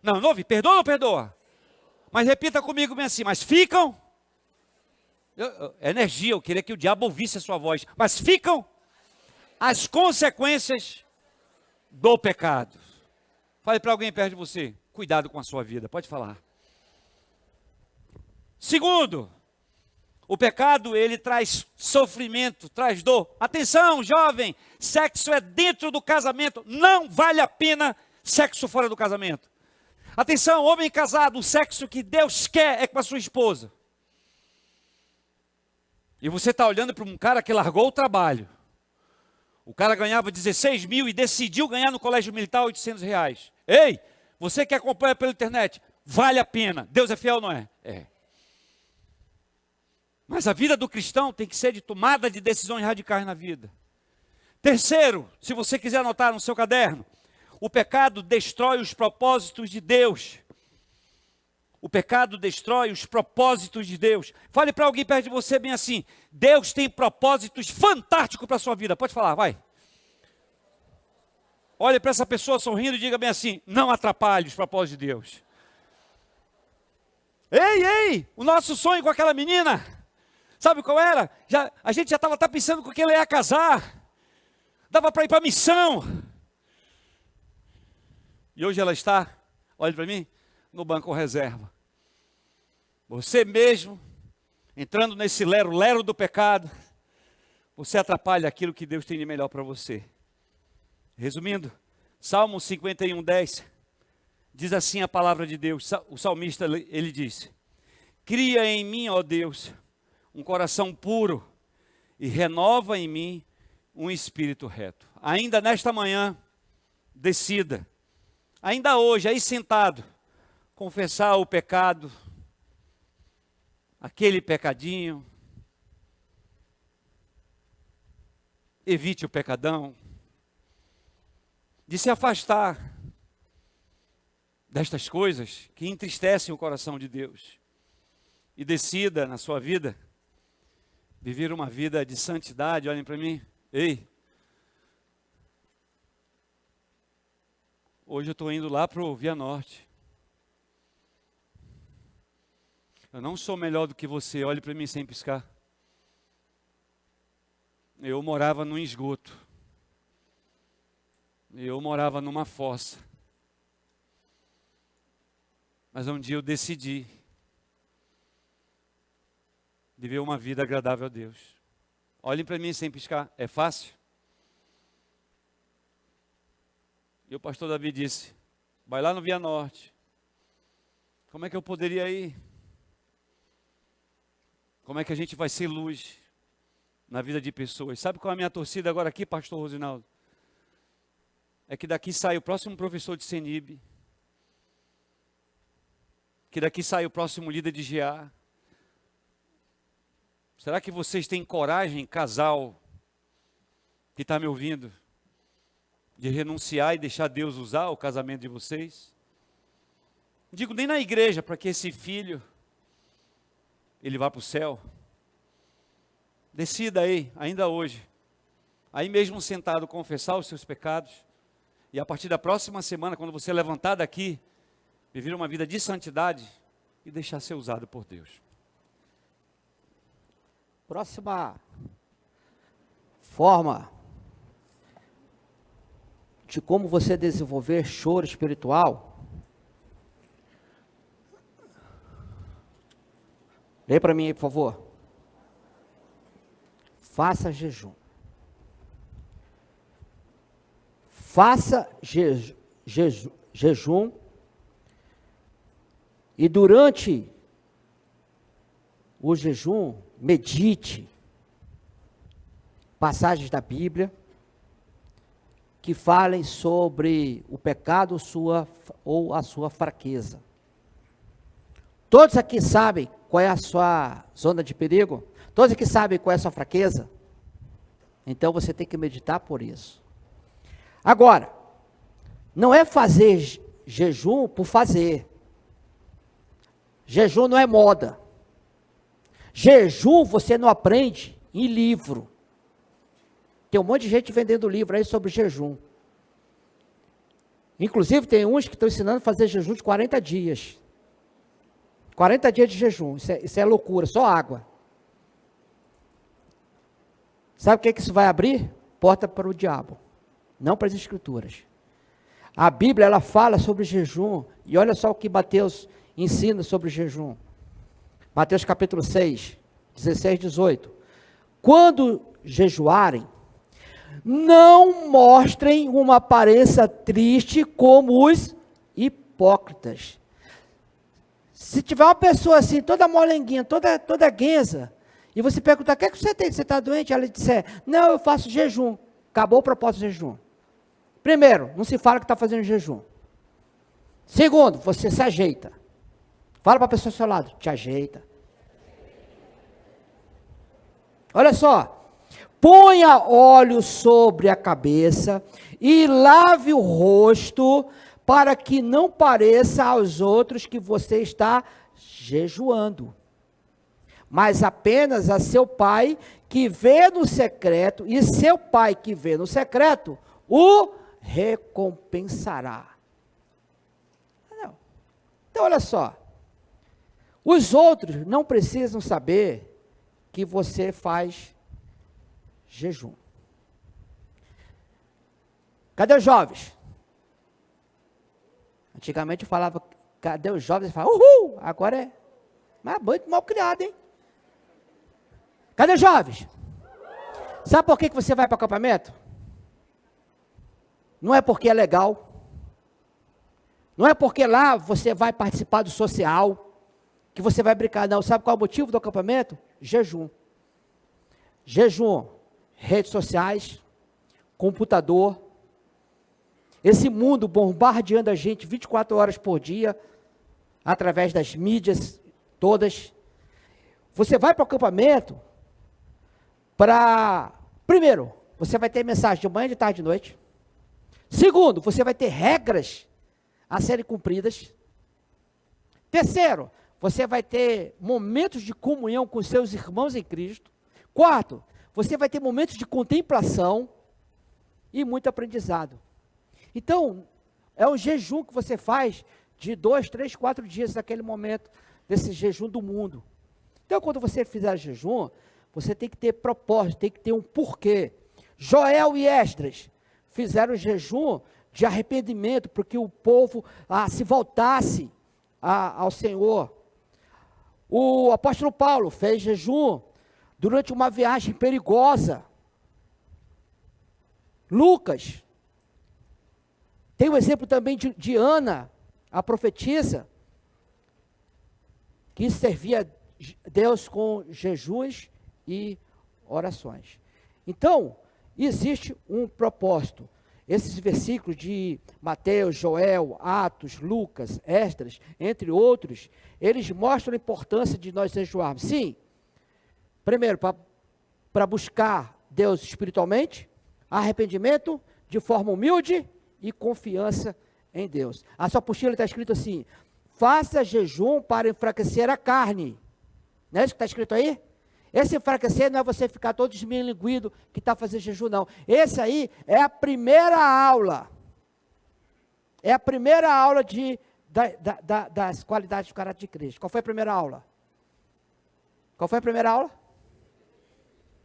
Não ouvi, perdoa ou não perdoa? Mas repita comigo bem assim, mas ficam? Energia, eu queria que o diabo ouvisse a sua voz. Mas ficam as consequências do pecado. Fale para alguém perto de você, cuidado com a sua vida, pode falar. Segundo, o pecado, ele traz sofrimento, traz dor. Atenção, jovem, sexo é dentro do casamento, não vale a pena sexo fora do casamento. Atenção, homem casado, o sexo que Deus quer é com a sua esposa. E você está olhando para um cara que largou o trabalho. O cara ganhava 16 mil e decidiu ganhar no colégio militar R$800. Ei, você que acompanha pela internet, vale a pena. Deus é fiel, não é? É. Mas a vida do cristão tem que ser de tomada de decisões radicais na vida. Terceiro, se você quiser anotar no seu caderno, o pecado destrói os propósitos de Deus. O pecado destrói os propósitos de Deus. Fale para alguém perto de você bem assim, Deus tem propósitos fantásticos para a sua vida. Pode falar, vai. Olhe para essa pessoa sorrindo e diga bem assim, não atrapalhe os propósitos de Deus. Ei, o nosso sonho com aquela menina, sabe qual era? A gente já estava pensando com quem ela ia casar. Dava para ir para a missão. E hoje ela está, olhe para mim, no banco reserva. Você mesmo, entrando nesse lero do pecado, você atrapalha aquilo que Deus tem de melhor para você. Resumindo, Salmo 51:10, diz assim a palavra de Deus, o salmista, ele diz, cria em mim, ó Deus, um coração puro e renova em mim um espírito reto. Ainda nesta manhã, decida, ainda hoje, aí sentado, confessar o pecado, aquele pecadinho, evite o pecadão, de se afastar destas coisas que entristecem o coração de Deus e decida na sua vida viver uma vida de santidade. Olhem para mim, ei, hoje eu estou indo lá para o Via Norte. Eu não sou melhor do que você, olhe para mim sem piscar. Eu morava num esgoto. Eu morava numa fossa. Mas um dia eu decidi viver uma vida agradável a Deus. Olhem para mim sem piscar, é fácil? E o pastor Davi disse, vai lá no Via Norte. Como é que eu poderia ir? Como é que a gente vai ser luz na vida de pessoas? Sabe qual é a minha torcida agora aqui, pastor Rosinaldo? É que daqui sai o próximo professor de CENIB, que daqui sai o próximo líder de GA? Será que vocês têm coragem, casal, que está me ouvindo, de renunciar e deixar Deus usar o casamento de vocês? Não digo nem na igreja, para que esse filho, ele vá para o céu. Decida aí, ainda hoje, aí mesmo sentado, confessar os seus pecados, e a partir da próxima semana, quando você levantar daqui, viver uma vida de santidade e deixar ser usado por Deus. Próxima forma de como você desenvolver choro espiritual. Lê para mim aí, por favor. Faça jejum. Faça jejum. E durante o jejum, medite passagens da Bíblia que falem sobre o pecado ou a sua fraqueza. Todos aqui sabem qual é a sua zona de perigo? Todos aqui sabem qual é a sua fraqueza? Então você tem que meditar por isso. Agora, não é fazer jejum por fazer. Jejum não é moda. Jejum você não aprende em livro. Tem um monte de gente vendendo livro aí sobre jejum. Inclusive tem uns que estão ensinando a fazer jejum de 40 dias. 40 dias de jejum, isso é loucura, só água. Sabe o que isso vai abrir? Porta para o diabo, não para as escrituras. A Bíblia, ela fala sobre jejum, e olha só o que Mateus ensina sobre jejum. Mateus capítulo 6, 16, 18. Quando jejuarem, não mostrem uma aparência triste como os hipócritas. Se tiver uma pessoa assim, toda molenguinha, toda guenza, e você perguntar, o que é que você tem? Você está doente? Ela disser, não, eu faço jejum. Acabou o propósito do jejum. Primeiro, não se fala que está fazendo jejum. Segundo, você se ajeita. Fala para a pessoa ao seu lado, te ajeita. Olha só, ponha óleo sobre a cabeça e lave o rosto, para que não pareça aos outros que você está jejuando, mas apenas a seu pai que vê no secreto, e seu pai que vê no secreto o recompensará. Então olha só, os outros não precisam saber que você faz jejum. Cadê os jovens? Antigamente eu falava, cadê os jovens? Eu falava, uhul, agora é muito mal criado, hein? Cadê os jovens? Sabe por que você vai para o acampamento? Não é porque é legal. Não é porque lá você vai participar do social, que você vai brincar, não. Sabe qual é o motivo do acampamento? Jejum. Jejum, redes sociais, computador, esse mundo bombardeando a gente 24 horas por dia, através das mídias todas. Você vai para o acampamento para, primeiro, você vai ter mensagem de manhã, de tarde e de noite. Segundo, você vai ter regras a serem cumpridas. Terceiro, você vai ter momentos de comunhão com seus irmãos em Cristo. Quarto, você vai ter momentos de contemplação e muito aprendizado. Então, é um jejum que você faz de 2, 3, 4 dias naquele momento, desse jejum do mundo. Então, quando você fizer jejum, você tem que ter propósito, tem que ter um porquê. Joel e Esdras fizeram jejum de arrependimento, porque o povo se voltasse ao Senhor. O apóstolo Paulo fez jejum durante uma viagem perigosa. Lucas tem o exemplo também de Ana, a profetisa, que servia Deus com jejuns e orações. Então, existe um propósito. esses versículos de Mateus, Joel, Atos, Lucas, Esdras, entre outros, eles mostram a importância de nós jejuarmos. Sim, primeiro, para buscar Deus espiritualmente, arrependimento, de forma humilde e confiança em Deus. A sua apostila está escrito assim: faça jejum para enfraquecer a carne. Não é isso que está escrito aí? Esse enfraquecer não é você ficar todo esmilinguido que está fazendo jejum, não. Esse aí é a primeira aula. É a primeira aula das qualidades do caráter de Cristo. Qual foi a primeira aula? Qual foi a primeira aula?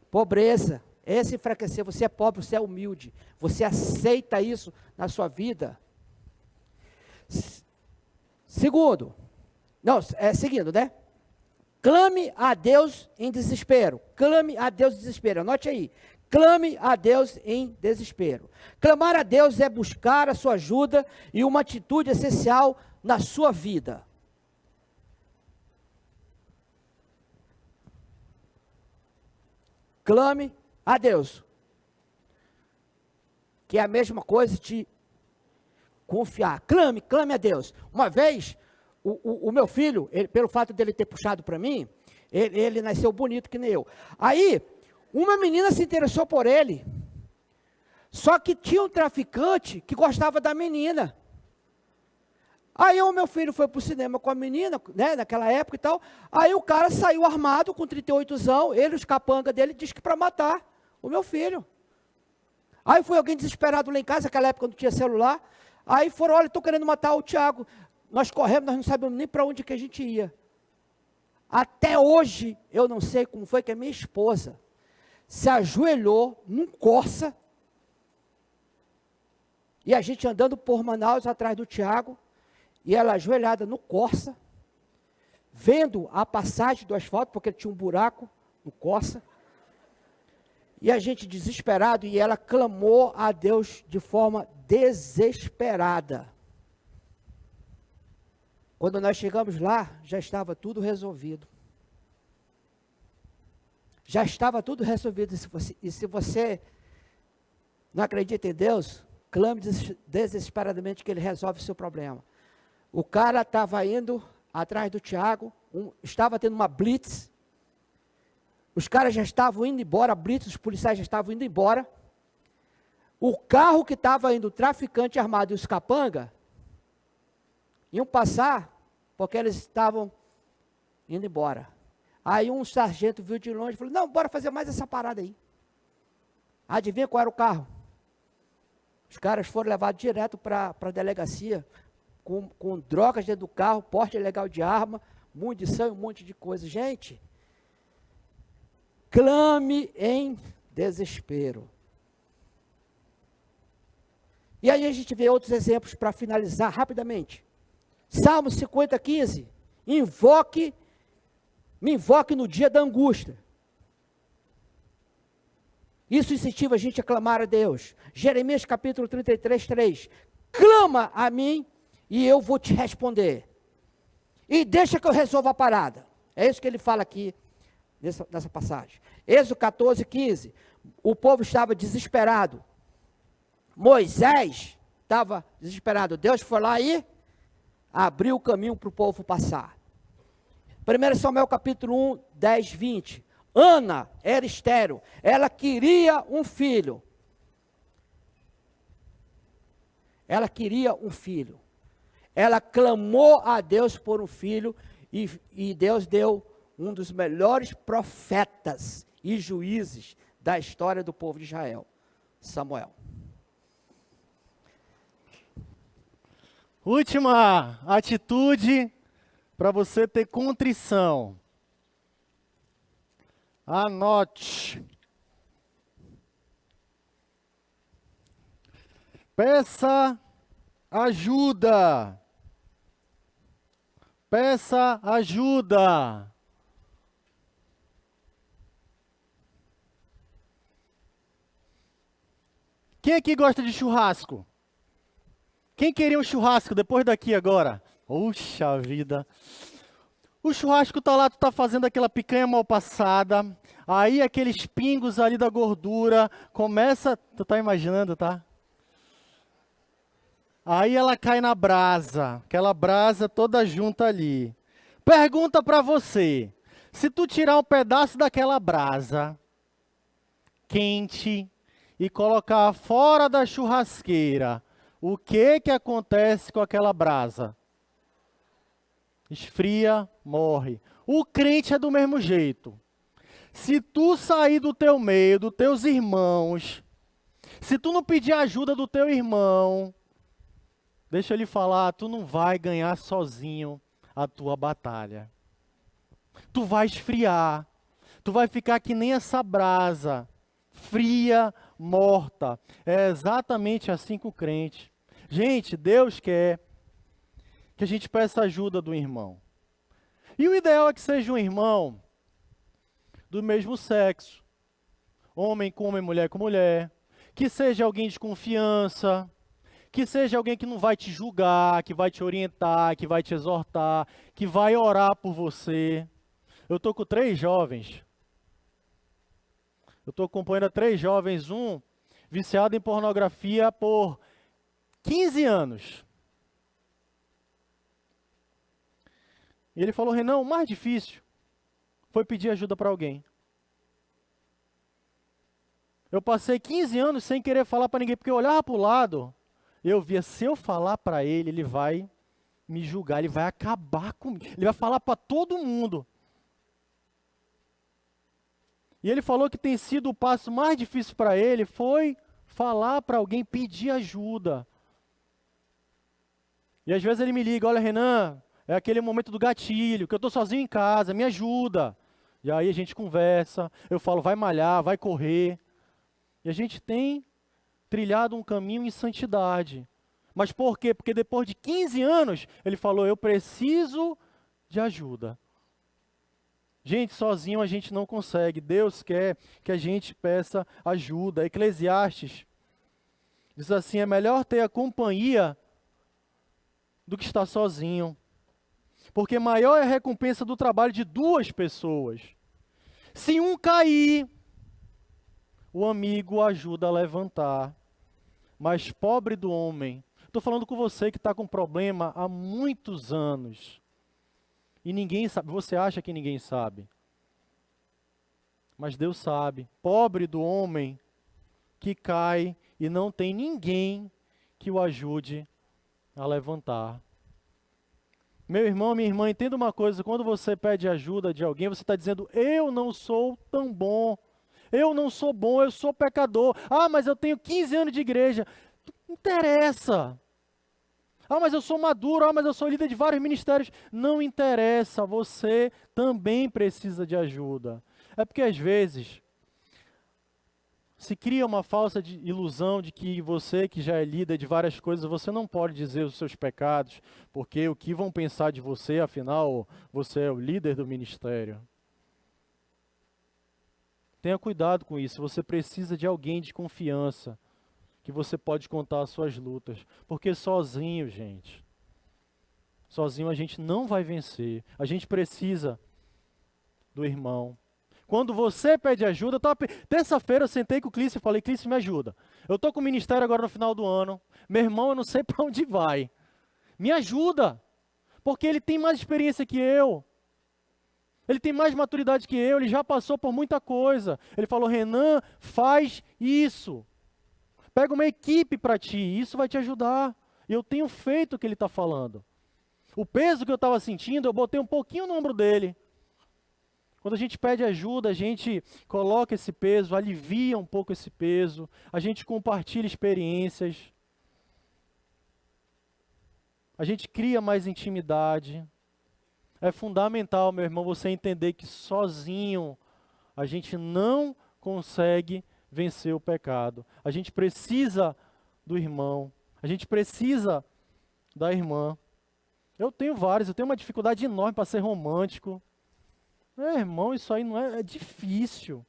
Pobreza. Esse enfraquecer, você é pobre, você é humilde. Você aceita isso na sua vida. Segundo, seguindo, né? Clame a Deus em desespero. Clame a Deus em desespero. Anote aí. Clame a Deus em desespero. Clamar a Deus é buscar a sua ajuda e uma atitude essencial na sua vida. Clame a Deus. Que é a mesma coisa de confiar. Clame a Deus. Uma vez, o meu filho, pelo fato dele ter puxado para mim, ele nasceu bonito que nem eu. Aí, uma menina se interessou por ele. Só que tinha um traficante que gostava da menina. Aí o meu filho foi para o cinema com a menina, né, naquela época e tal. Aí o cara saiu armado com 38 anos, ele, os capangas dele, disse que para matar o meu filho. Aí foi alguém desesperado lá em casa, naquela época não tinha celular. Aí foram, olha, estou querendo matar o Tiago. Nós corremos, nós não sabemos nem para onde que a gente ia. Até hoje, eu não sei como foi que a minha esposa se ajoelhou num Corsa, e a gente andando por Manaus atrás do Tiago, e ela ajoelhada no Corsa, vendo a passagem do asfalto, porque tinha um buraco no Corsa, e a gente desesperado, e ela clamou a Deus de forma desesperada. Quando nós chegamos lá, já estava tudo resolvido. Já estava tudo resolvido. E se você não acredita em Deus, clame desesperadamente que Ele resolve o seu problema. O cara estava indo atrás do Tiago, estava tendo uma blitz. Os caras já estavam indo embora, a blitz, os policiais já estavam indo embora. O carro que estava indo, o traficante armado e os capanga, iam passar, porque eles estavam indo embora. Aí um sargento viu de longe e falou: não, bora fazer mais essa parada aí. Adivinha qual era o carro? Os caras foram levados direto para a delegacia, com drogas dentro do carro, porte ilegal de arma, munição e um monte de coisa. Gente, clame em desespero. E aí a gente vê outros exemplos para finalizar rapidamente. Salmo 50:15, me invoque no dia da angústia. Isso incentiva a gente a clamar a Deus. Jeremias capítulo 33:3, clama a mim e eu vou te responder. E deixa que eu resolva a parada. É isso que ele fala aqui nessa passagem. Êxodo 14:15, o povo estava desesperado. Moisés estava desesperado. Deus foi lá e abriu o caminho para o povo passar. 1 Samuel capítulo 1, 10, 20. Ana era estéril. Ela queria um filho. Ela queria um filho. Ela clamou a Deus por um filho e Deus deu um dos melhores profetas e juízes da história do povo de Israel, Samuel. Última atitude para você ter contrição. Anote. Peça ajuda. Peça ajuda. Quem aqui gosta de churrasco? Quem queria um churrasco depois daqui agora? Puxa vida. O churrasco tá lá, tu tá fazendo aquela picanha mal passada, aí aqueles pingos ali da gordura, começa, tu tá imaginando, tá? Aí ela cai na brasa, aquela brasa toda junta ali. Pergunta para você, se tu tirar um pedaço daquela brasa quente e colocar fora da churrasqueira, o que que acontece com aquela brasa? Esfria, morre. O crente é do mesmo jeito. Se tu sair do teu meio, dos teus irmãos, se tu não pedir ajuda do teu irmão, deixa ele falar, tu não vai ganhar sozinho a tua batalha. Tu vai esfriar. Tu vai ficar que nem essa brasa, fria, morta. É exatamente assim com o crente. Gente, Deus quer que a gente peça ajuda do irmão. E o ideal é que seja um irmão do mesmo sexo. Homem com homem, mulher com mulher. Que seja alguém de confiança. Que seja alguém que não vai te julgar, que vai te orientar, que vai te exortar, que vai orar por você. Eu estou com 3 jovens. Eu estou acompanhando 3 jovens, um viciado em pornografia por 15 anos. E ele falou, Renan, o mais difícil foi pedir ajuda para alguém. Eu passei 15 anos sem querer falar para ninguém, porque eu olhava para o lado, eu via, se eu falar para ele, ele vai me julgar, ele vai acabar comigo, ele vai falar para todo mundo. E ele falou que tem sido o passo mais difícil para ele, foi falar para alguém, pedir ajuda. E às vezes ele me liga, olha Renan, é aquele momento do gatilho, que eu estou sozinho em casa, me ajuda. E aí a gente conversa, eu falo, vai malhar, vai correr. E a gente tem trilhado um caminho em santidade. Mas por quê? Porque depois de 15 anos, ele falou, eu preciso de ajuda. Gente, sozinho a gente não consegue. Deus quer que a gente peça ajuda. Eclesiastes diz assim, é melhor ter a companhia do que estar sozinho. Porque maior é a recompensa do trabalho de 2 pessoas. Se um cair, o amigo ajuda a levantar. Mas pobre do homem, estou falando com você que está com problema há muitos anos. E ninguém sabe, você acha que ninguém sabe. Mas Deus sabe. Pobre do homem que cai e não tem ninguém que o ajude a levantar. Meu irmão, minha irmã, entenda uma coisa, quando você pede ajuda de alguém, você está dizendo, eu não sou tão bom, eu não sou bom, eu sou pecador. Ah, mas eu tenho 15 anos de igreja. Não interessa. Ah, mas eu sou maduro, ah, mas eu sou líder de vários ministérios. Não interessa, você também precisa de ajuda. É porque às vezes se cria uma falsa ilusão de que você, que já é líder de várias coisas, você não pode dizer os seus pecados, porque o que vão pensar de você, afinal, você é o líder do ministério. Tenha cuidado com isso, você precisa de alguém de confiança, que você pode contar as suas lutas, porque sozinho, gente, sozinho a gente não vai vencer, a gente precisa do irmão. Quando você pede ajuda, terça-feira eu sentei com o Clício e falei, Clício, me ajuda. Eu estou com o ministério agora no final do ano. Meu irmão, eu não sei para onde vai. Me ajuda. Porque ele tem mais experiência que eu. Ele tem mais maturidade que eu, ele já passou por muita coisa. Ele falou, Renan, faz isso. Pega uma equipe para ti, isso vai te ajudar. E eu tenho feito o que ele está falando. O peso que eu estava sentindo, eu botei um pouquinho no ombro dele. Quando a gente pede ajuda, a gente coloca esse peso, alivia um pouco esse peso, a gente compartilha experiências, a gente cria mais intimidade. É fundamental, meu irmão, você entender que sozinho a gente não consegue vencer o pecado. A gente precisa do irmão, a gente precisa da irmã. Eu tenho uma dificuldade enorme para ser romântico. Irmão, isso aí não é difícil.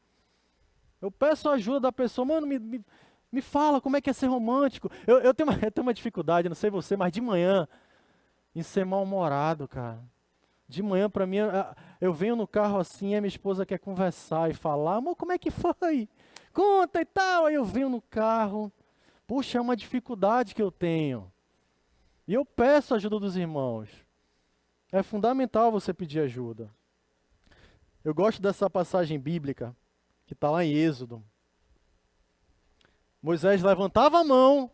Eu peço ajuda da pessoa, mano, me fala como é que é ser romântico. Eu tenho uma dificuldade, não sei você, mas de manhã, em ser mal-humorado, cara. De manhã, para mim, eu venho no carro assim, a minha esposa quer conversar e falar, amor, como é que foi? Conta e tal. Aí eu venho no carro, puxa, é uma dificuldade que eu tenho. E eu peço a ajuda dos irmãos. É fundamental você pedir ajuda. Eu gosto dessa passagem bíblica que está lá em Êxodo. Moisés levantava a mão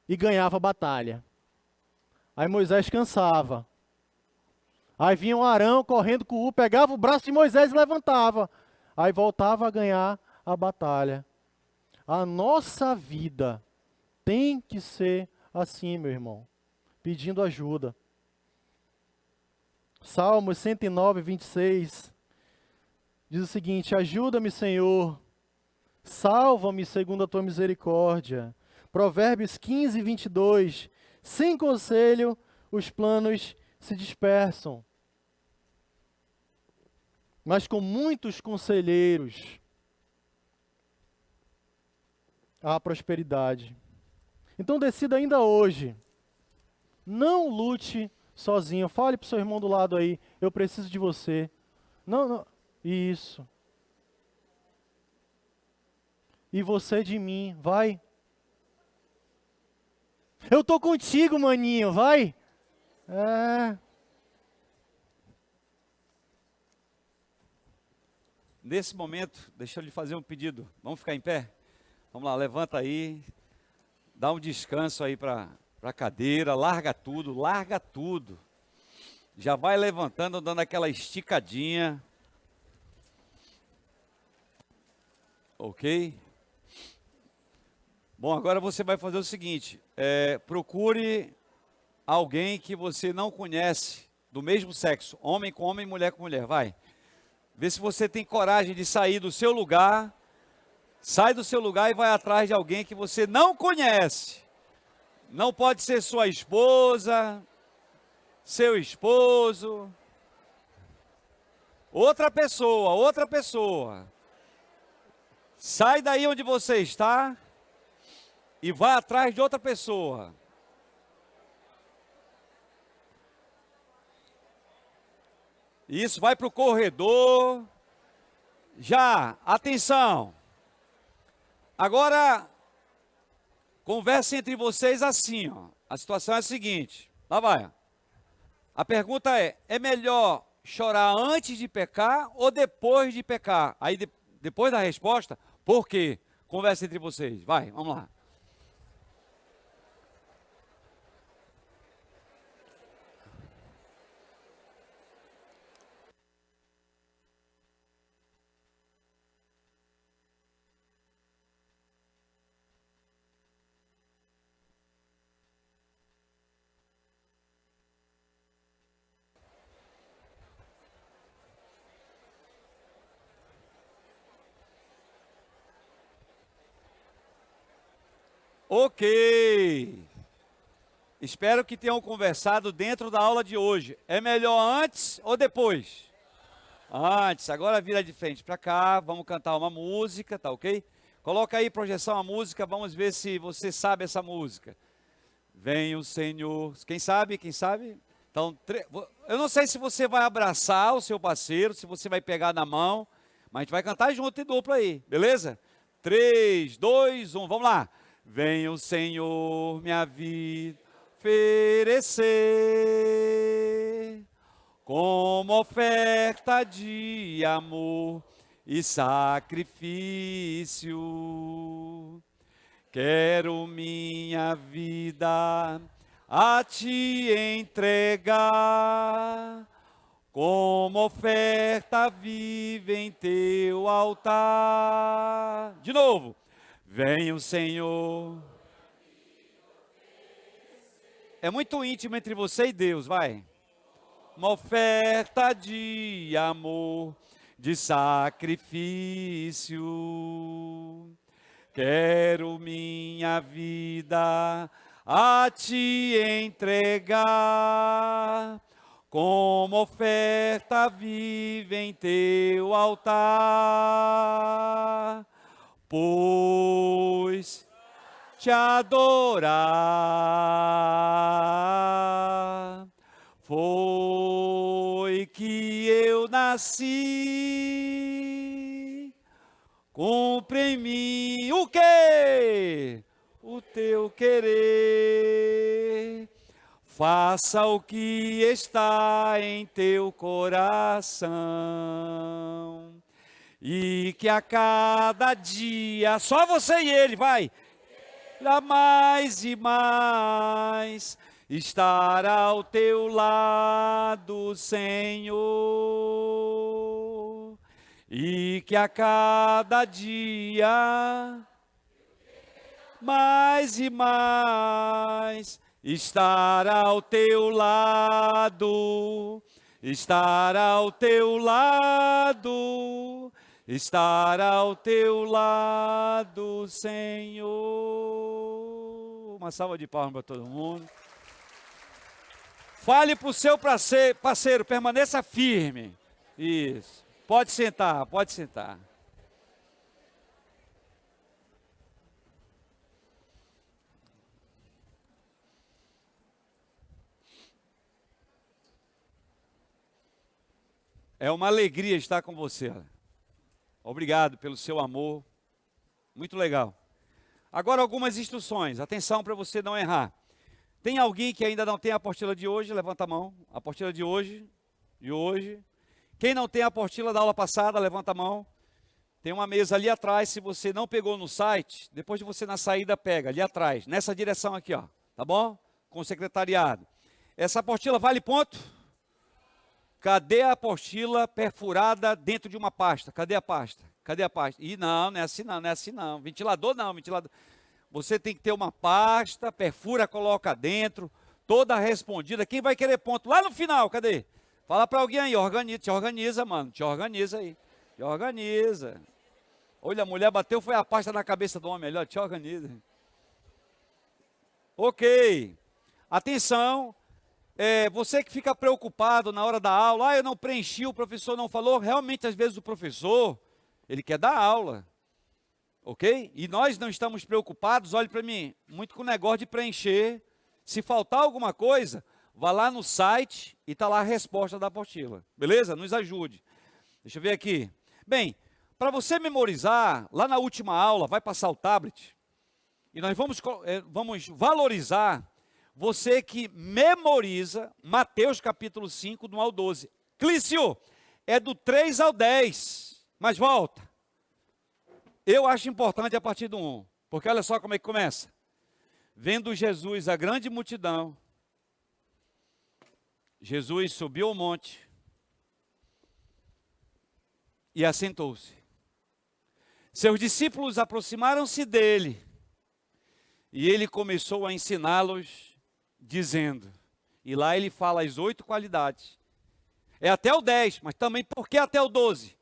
e ganhava a batalha. Aí Moisés cansava. Aí vinha um Arão correndo com o pegava o braço de Moisés e levantava. Aí voltava a ganhar a batalha. A nossa vida tem que ser assim, meu irmão. Pedindo ajuda. Salmos 109, 26. Diz o seguinte: ajuda-me, Senhor. Salva-me segundo a tua misericórdia. Provérbios 15, 22. Sem conselho, os planos se dispersam. Mas com muitos conselheiros, há prosperidade. Então decida ainda hoje. Não lute sozinho. Fale para o seu irmão do lado aí: eu preciso de você. Não, não. Isso. E você de mim, vai. Eu tô contigo, maninho, vai. Nesse momento, deixa eu lhe fazer um pedido. Vamos ficar em pé? Vamos lá, levanta aí. Dá um descanso aí para a cadeira. Larga tudo. Já vai levantando, dando aquela esticadinha. Ok? Bom, agora você vai fazer o seguinte. Procure alguém que você não conhece, do mesmo sexo. Homem com homem, mulher com mulher. Vai. Vê se você tem coragem de sair do seu lugar. Sai do seu lugar e vai atrás de alguém que você não conhece. Não pode ser sua esposa, seu esposo. Outra pessoa. Sai daí onde você está e vai atrás de outra pessoa. Isso, vai para o corredor. Já, atenção. Agora, conversa entre vocês assim, ó. A situação é a seguinte. Lá vai. A pergunta é melhor chorar antes de pecar ou depois de pecar? Aí, depois da resposta, por quê? Conversa entre vocês. Vai, vamos lá. Ok. Espero que tenham conversado dentro da aula de hoje. É melhor antes ou depois? Antes. Agora vira de frente para cá. Vamos cantar uma música, tá ok? Coloca aí projeção a música. Vamos ver se você sabe essa música. Vem o Senhor. Quem sabe? Quem sabe? Então, eu não sei se você vai abraçar o seu parceiro, se você vai pegar na mão, mas a gente vai cantar junto em dupla aí, beleza? 3, 2, 1, vamos lá. Vem o Senhor minha vida oferecer, como oferta de amor e sacrifício. Quero minha vida a te entregar, como oferta viva em teu altar. De novo. Vem o Senhor. É muito íntimo entre você e Deus, vai. Uma oferta de amor, de sacrifício. Quero minha vida a te entregar, como oferta viva em teu altar. Pois te adorar foi que eu nasci. Cumpre em mim o quê? o teu querer. Faça o que está em teu coração. E que a cada dia, só você e ele, vai, mais e mais, estar ao teu lado, Senhor. E que a cada dia, mais e mais, estar ao teu lado, estar ao teu lado, estar ao teu lado, Senhor. Uma salva de palmas para todo mundo. Fale para o seu parceiro, permaneça firme. Isso. Pode sentar, pode sentar. É uma alegria estar com você. Obrigado pelo seu amor. Muito legal. Agora algumas instruções. Atenção para você não errar. Tem alguém que ainda não tem a apostila de hoje? Levanta a mão. A apostila de hoje. De hoje. Quem não tem a apostila da aula passada, levanta a mão. Tem uma mesa ali atrás. Se você não pegou no site, depois de você na saída, pega ali atrás. Nessa direção aqui, ó. Tá bom? Com o secretariado. Essa apostila vale ponto? Cadê a apostila perfurada dentro de uma pasta? Cadê a pasta? Cadê a pasta? Ih, não é assim não, não é assim não. Ventilador não, ventilador. Você tem que ter uma pasta, perfura, coloca dentro, toda respondida. Quem vai querer ponto? Lá no final, cadê? Fala para alguém aí, te organiza, mano. Te organiza aí. Te organiza. Olha, a mulher bateu, foi a pasta na cabeça do homem, melhor, te organiza. Ok. Atenção. Você que fica preocupado na hora da aula, eu não preenchi, o professor não falou, realmente às vezes o professor, ele quer dar aula, ok? E nós não estamos preocupados, olhe para mim, muito com o negócio de preencher, se faltar alguma coisa, vá lá no site e está lá a resposta da apostila, beleza? Nos ajude. Deixa eu ver aqui. Bem, para você memorizar, lá na última aula, vai passar o tablet, e nós vamos valorizar você que memoriza Mateus capítulo 5, do 1 ao 12. Clício, é do 3 ao 10. Mas volta. Eu acho importante a partir do 1. Porque olha só como é que começa. Vendo Jesus a grande multidão, Jesus subiu ao monte e assentou-se. Seus discípulos aproximaram-se dele e ele começou a ensiná-los dizendo, e lá ele fala as 8 qualidades, é até o 10, mas também por que até o 12?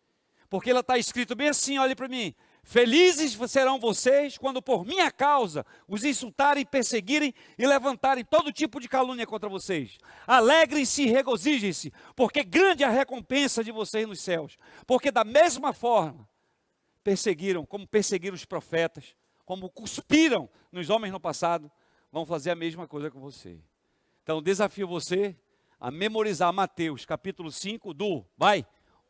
Porque ela está escrito bem assim, olhe para mim, felizes serão vocês quando por minha causa os insultarem, perseguirem e levantarem todo tipo de calúnia contra vocês. Alegrem-se e regozijem-se, porque grande é a recompensa de vocês nos céus, porque da mesma forma como perseguiram os profetas, como cuspiram nos homens no passado, vão fazer a mesma coisa com você. Então, desafio você a memorizar Mateus, capítulo 5, do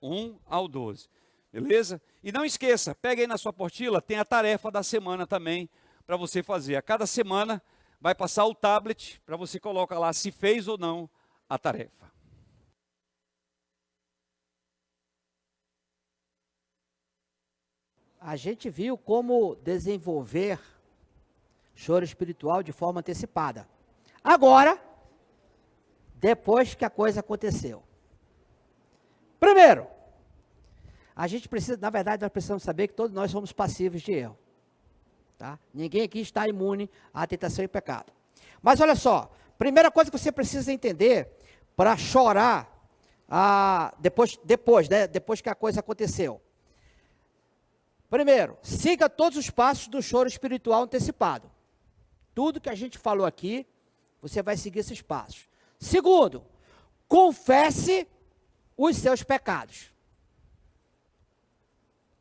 1 ao 12. Beleza? E não esqueça, pega aí na sua apostila, tem a tarefa da semana também, para você fazer. A cada semana, vai passar o tablet, para você colocar lá se fez ou não a tarefa. A gente viu como desenvolver choro espiritual de forma antecipada. Agora, depois que a coisa aconteceu. Primeiro, a gente precisa, na verdade, nós precisamos saber que todos nós somos passíveis de erro. Tá? Ninguém aqui está imune à tentação e pecado. Mas olha só, primeira coisa que você precisa entender para chorar depois que a coisa aconteceu. Primeiro, siga todos os passos do choro espiritual antecipado. Tudo que a gente falou aqui, você vai seguir esses passos. Segundo, confesse os seus pecados.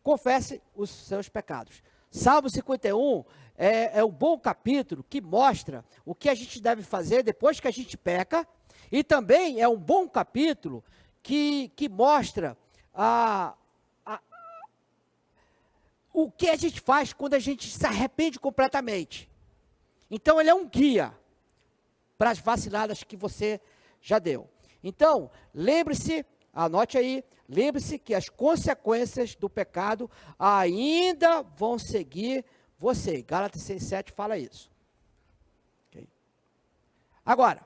Confesse os seus pecados. Salmo 51 é um bom capítulo que mostra o que a gente deve fazer depois que a gente peca, e também é um bom capítulo que mostra o que a gente faz quando a gente se arrepende completamente. Então, ele é um guia para as vaciladas que você já deu. Então, lembre-se, anote aí, lembre-se que as consequências do pecado ainda vão seguir você. Gálatas 6,7 fala isso. Okay. Agora,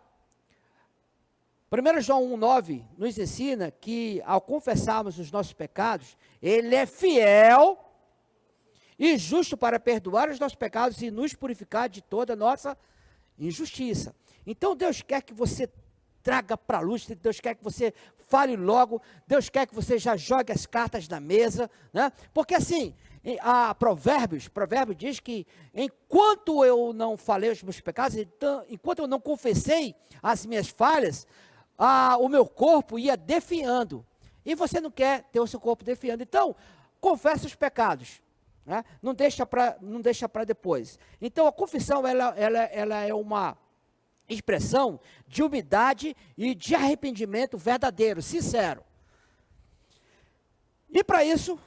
1 João 1,9 nos ensina que ao confessarmos os nossos pecados, ele é fiel e justo para perdoar os nossos pecados e nos purificar de toda a nossa injustiça. Então Deus quer que você traga para a luz, Deus quer que você fale logo, Deus quer que você já jogue as cartas na mesa, né? Porque assim, Provérbios diz que enquanto eu não falei os meus pecados, então, enquanto eu não confessei as minhas falhas, o meu corpo ia definhando. E você não quer ter o seu corpo definhando. Então, confessa os pecados. Né? Não deixa para depois. Então, a confissão ela é uma expressão de humildade e de arrependimento verdadeiro, sincero. E para isso,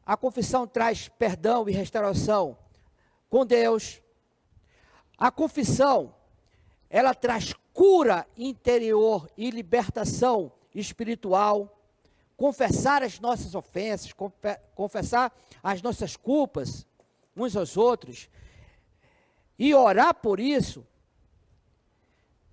a confissão traz perdão e restauração com Deus. A confissão, ela traz cura interior e libertação espiritual. Confessar as nossas ofensas, confessar as nossas culpas uns aos outros e orar por isso,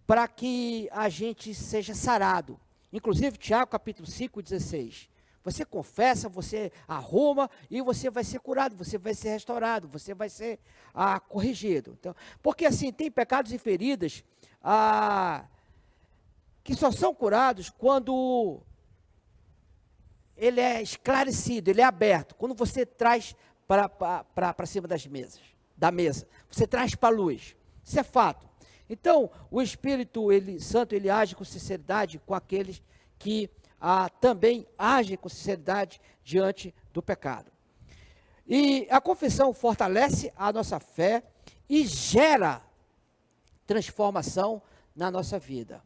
para que a gente seja sarado. Inclusive, Tiago capítulo 5,16. Você confessa, você arruma e você vai ser curado, você vai ser restaurado, você vai ser corrigido. Então, porque assim, tem pecados e feridas que só são curados quando ele é esclarecido, ele é aberto. Quando você traz para cima da mesa, você traz para a luz. Isso é fato. Então, o Espírito Santo, ele age com sinceridade com aqueles que também agem com sinceridade diante do pecado. E a confissão fortalece a nossa fé e gera transformação na nossa vida.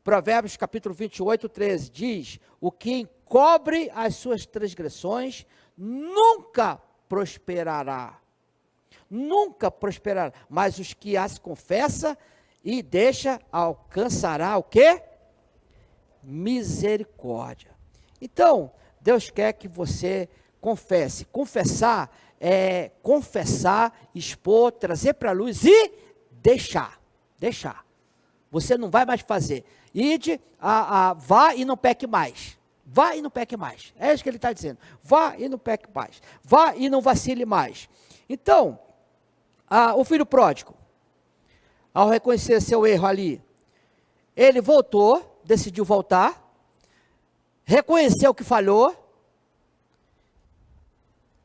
Provérbios capítulo 28, 13 diz: o que encobre as suas transgressões nunca prosperará. Nunca prosperará, mas os que as confessa e deixa alcançará o quê? Misericórdia. Então, Deus quer que você confesse. Confessar é confessar, expor, trazer para a luz e deixar. Você não vai mais fazer. Ide, vá e não peque mais. Vá e não peque mais. É isso que ele está dizendo. Vá e não peque mais. Vá e não vacile mais. Então, o filho pródigo, ao reconhecer seu erro ali, ele voltou, decidiu voltar, reconheceu que falhou,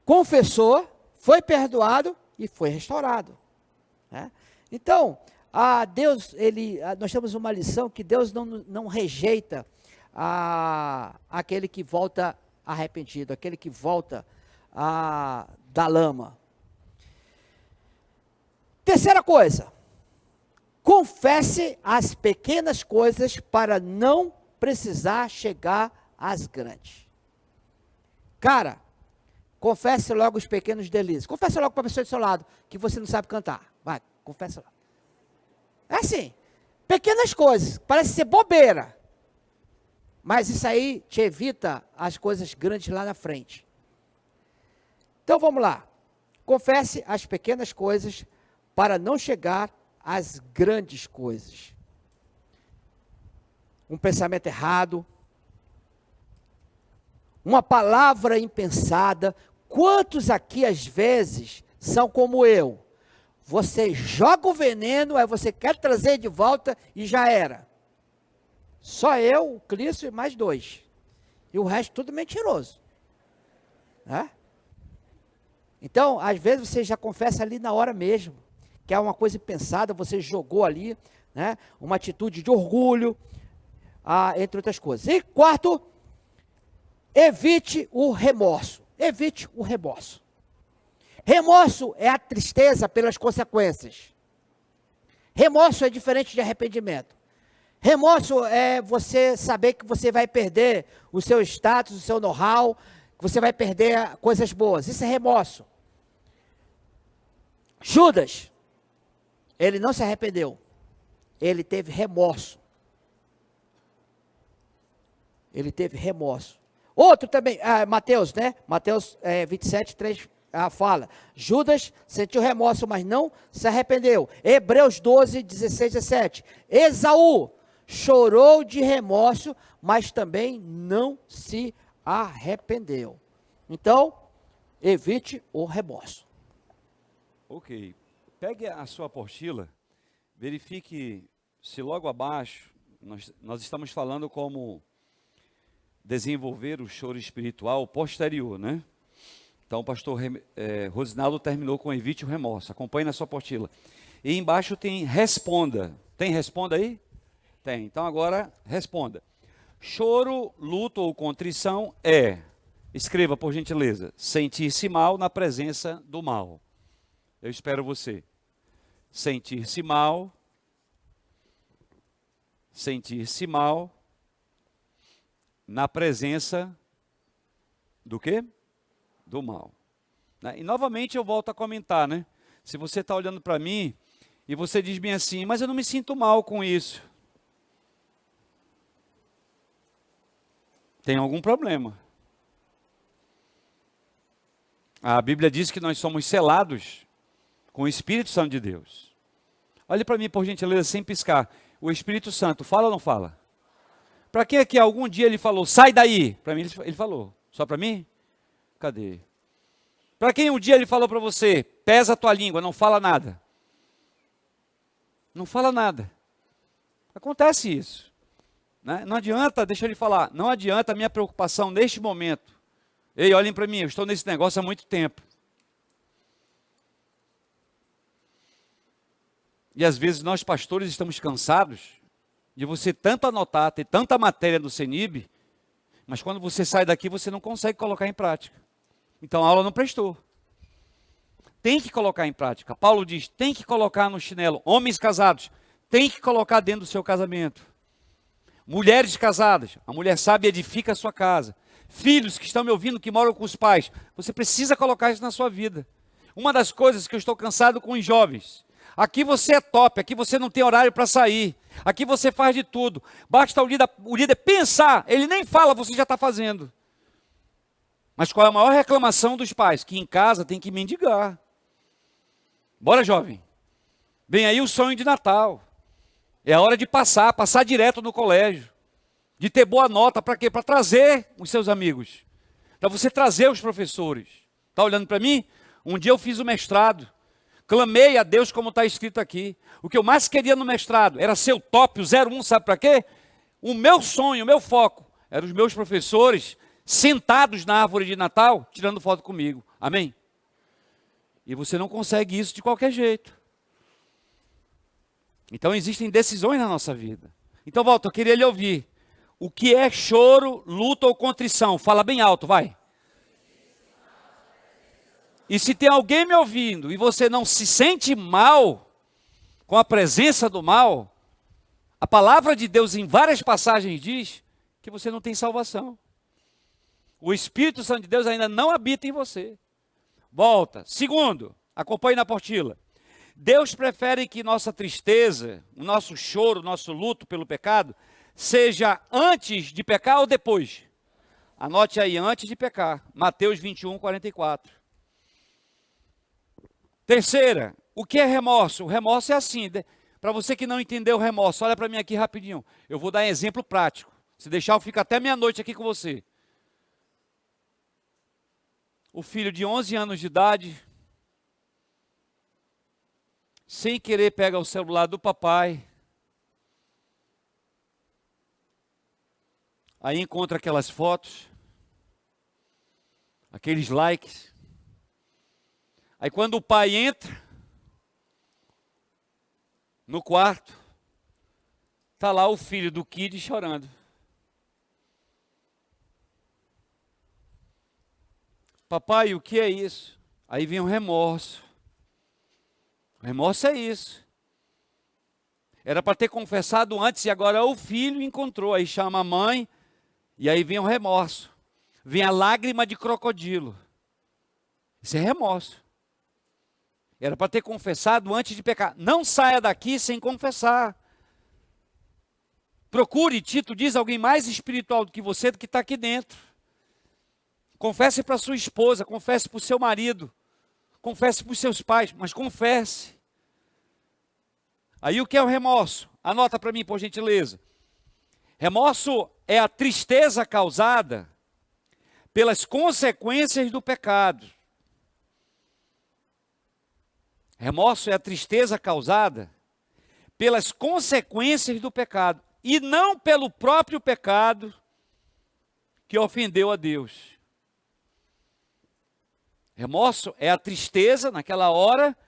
confessou, foi perdoado e foi restaurado. Né? Então, Deus, nós temos uma lição que Deus não rejeita aquele que volta arrependido, aquele que volta da lama. Terceira coisa, confesse as pequenas coisas para não precisar chegar às grandes. Cara, confesse logo os pequenos delícias. Confesse logo para a pessoa do seu lado que você não sabe cantar. Vai, confessa logo. É assim, pequenas coisas, parece ser bobeira, mas isso aí te evita as coisas grandes lá na frente. Então vamos lá, confesse as pequenas coisas para não chegar às grandes coisas. Um pensamento errado, uma palavra impensada. Quantos aqui às vezes são como eu? Você joga o veneno, aí você quer trazer de volta e já era. Só eu, o Clício e mais 2. E o resto tudo mentiroso. Né? Então, às vezes você já confessa ali na hora mesmo, que é uma coisa pensada, você jogou ali, né? Uma atitude de orgulho, entre outras coisas. E quarto, evite o remorso. Evite o remorso. Remorso é a tristeza pelas consequências. Remorso é diferente de arrependimento. Remorso é você saber que você vai perder o seu status, o seu know-how, que você vai perder coisas boas. Isso é remorso. Judas, Ele não se arrependeu. Ele teve remorso. Ele teve remorso. Outro também, Mateus, né? Mateus 27, 3 fala. Judas sentiu remorso, mas não se arrependeu. Hebreus 12, 16, 17. Esaú chorou de remorso, mas também não se arrependeu. Então, evite o remorso. Ok. Pegue a sua apostila, verifique se logo abaixo, nós estamos falando como desenvolver o choro espiritual posterior, né? Então o pastor Rosinaldo terminou com evite o remorso. Acompanhe na sua apostila. E embaixo tem responda. Tem responda aí? Tem. Então agora responda. Choro, luto ou contrição escreva por gentileza, sentir-se mal na presença do mal. Eu espero você. Sentir-se mal na presença do quê? Do mal. E novamente eu volto a comentar, né? Se você está olhando para mim e você diz bem assim, mas eu não me sinto mal com isso. Tem algum problema. A Bíblia diz que nós somos selados com o Espírito Santo de Deus. Olhe para mim, por gentileza, sem piscar. O Espírito Santo fala ou não fala? Para quem aqui algum dia ele falou, sai daí? Para mim ele falou. Só para mim? Cadê? Para quem um dia ele falou para você, pesa a tua língua, não fala nada. Não fala nada. Acontece isso. Né? Não adianta, deixa ele falar, não adianta a minha preocupação neste momento. Ei, olhem para mim, eu estou nesse negócio há muito tempo. E às vezes nós pastores estamos cansados de você tanto anotar, ter tanta matéria no CENIB, mas quando você sai daqui você não consegue colocar em prática. Então a aula não prestou. Tem que colocar em prática. Paulo diz, tem que colocar no chinelo. Homens casados, tem que colocar dentro do seu casamento. Mulheres casadas, a mulher sábia edifica a sua casa. Filhos que estão me ouvindo, que moram com os pais, você precisa colocar isso na sua vida. Uma das coisas que eu estou cansado com os jovens, aqui você é top, aqui você não tem horário para sair, aqui você faz de tudo, basta o líder pensar, ele nem fala, você já está fazendo. Mas qual é a maior reclamação dos pais? Que em casa tem que mendigar. Bora, jovem, vem aí o sonho de Natal, é a hora de passar direto no colégio, de ter boa nota, para quê? Para trazer os seus amigos, para você trazer os professores. Está olhando para mim? Um dia eu fiz o mestrado, clamei a Deus como está escrito aqui. O que eu mais queria no mestrado era ser o top, o 01, sabe para quê? O meu sonho, o meu foco, eram os meus professores sentados na árvore de Natal, tirando foto comigo. Amém? E você não consegue isso de qualquer jeito. Então existem decisões na nossa vida. Então, volta, eu queria lhe ouvir. O que é choro, luta ou contrição? Fala bem alto, vai. E se tem alguém me ouvindo e você não se sente mal com a presença do mal, a palavra de Deus em várias passagens diz que você não tem salvação. O Espírito Santo de Deus ainda não habita em você. Volta. Segundo, acompanhe na apostila. Deus prefere que nossa tristeza, o nosso choro, o nosso luto pelo pecado, seja antes de pecar ou depois? Anote aí, antes de pecar. Mateus 21, 44. Terceira, o que é remorso? O remorso é assim, para você que não entendeu o remorso, olha para mim aqui rapidinho. Eu vou dar um exemplo prático. Se deixar, eu fico até meia-noite aqui com você. O filho de 11 anos de idade, sem querer pega o celular do papai, aí encontra aquelas fotos, aqueles likes. Aí quando o pai entra no quarto, está lá o filho do Kid chorando. Papai, o que é isso? Aí vem o remorso. O remorso é isso. Era para ter confessado antes e agora o filho encontrou. Aí chama a mãe e aí vem o remorso. Vem a lágrima de crocodilo. Isso é remorso. Era para ter confessado antes de pecar. Não saia daqui sem confessar. Procure, Tito diz, alguém mais espiritual do que você, do que está aqui dentro. Confesse para sua esposa, confesse para o seu marido, confesse para os seus pais, mas confesse. Aí o que é o remorso? Anota para mim, por gentileza. Remorso é a tristeza causada pelas consequências do pecado. Remorso é a tristeza causada pelas consequências do pecado e não pelo próprio pecado que ofendeu a Deus. Remorso é a tristeza, naquela hora,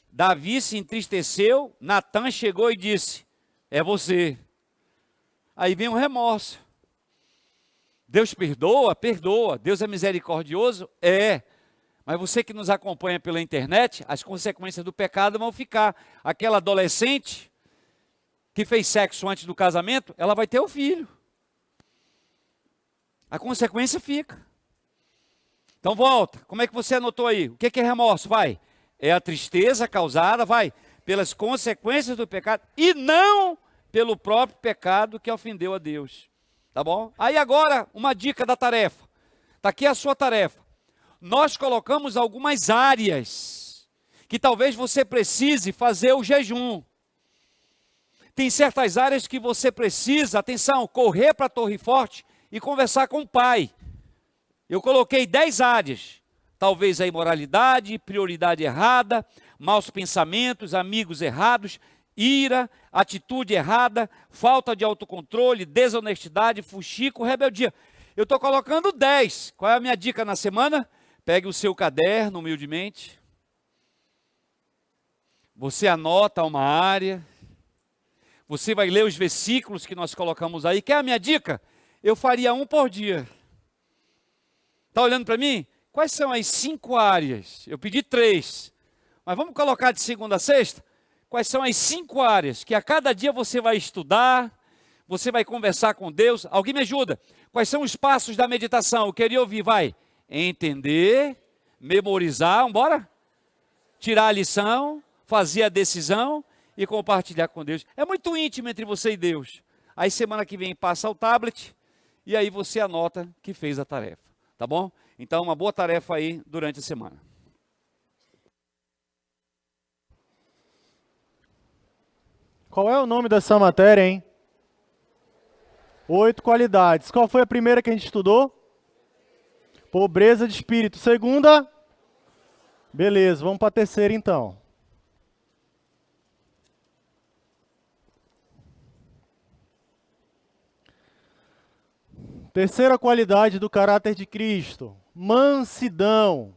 Davi se entristeceu, Natan chegou e disse, é você. Aí vem o remorso. Deus perdoa? Perdoa. Deus é misericordioso? É. Mas você que nos acompanha pela internet, as consequências do pecado vão ficar. Aquela adolescente que fez sexo antes do casamento, ela vai ter o filho. A consequência fica. Então volta. Como é que você anotou aí? O que é remorso? Vai. É a tristeza causada, vai, pelas consequências do pecado e não pelo próprio pecado que ofendeu a Deus. Tá bom? Aí agora, uma dica da tarefa. Está aqui a sua tarefa. Nós colocamos algumas áreas que talvez você precise fazer o jejum. Tem certas áreas que você precisa, atenção, correr para a Torre Forte e conversar com o pai. Eu coloquei 10 áreas. Talvez a imoralidade, prioridade errada, maus pensamentos, amigos errados, ira, atitude errada, falta de autocontrole, desonestidade, fuxico, rebeldia. Eu estou colocando 10. Qual é a minha dica na semana? Pegue o seu caderno, humildemente. Você anota uma área. Você vai ler os versículos que nós colocamos aí. Quer a minha dica? Eu faria um por dia. Está olhando para mim? Quais são as 5 áreas? Eu pedi 3. Mas vamos colocar de segunda a sexta? Quais são as 5 áreas que a cada dia você vai estudar, você vai conversar com Deus? Alguém me ajuda? Quais são os passos da meditação? Eu queria ouvir, vai. Entender, memorizar, vamos embora? Tirar a lição, fazer a decisão e compartilhar com Deus. É muito íntimo entre você e Deus. Aí semana que vem passa o tablet e aí você anota que fez a tarefa. Tá bom? Então, uma boa tarefa aí durante a semana. Qual é o nome dessa matéria, hein? 8 qualidades. Qual foi a primeira que a gente estudou? Pobreza de espírito. Segunda? Beleza, vamos para a terceira então. Terceira qualidade do caráter de Cristo. Mansidão.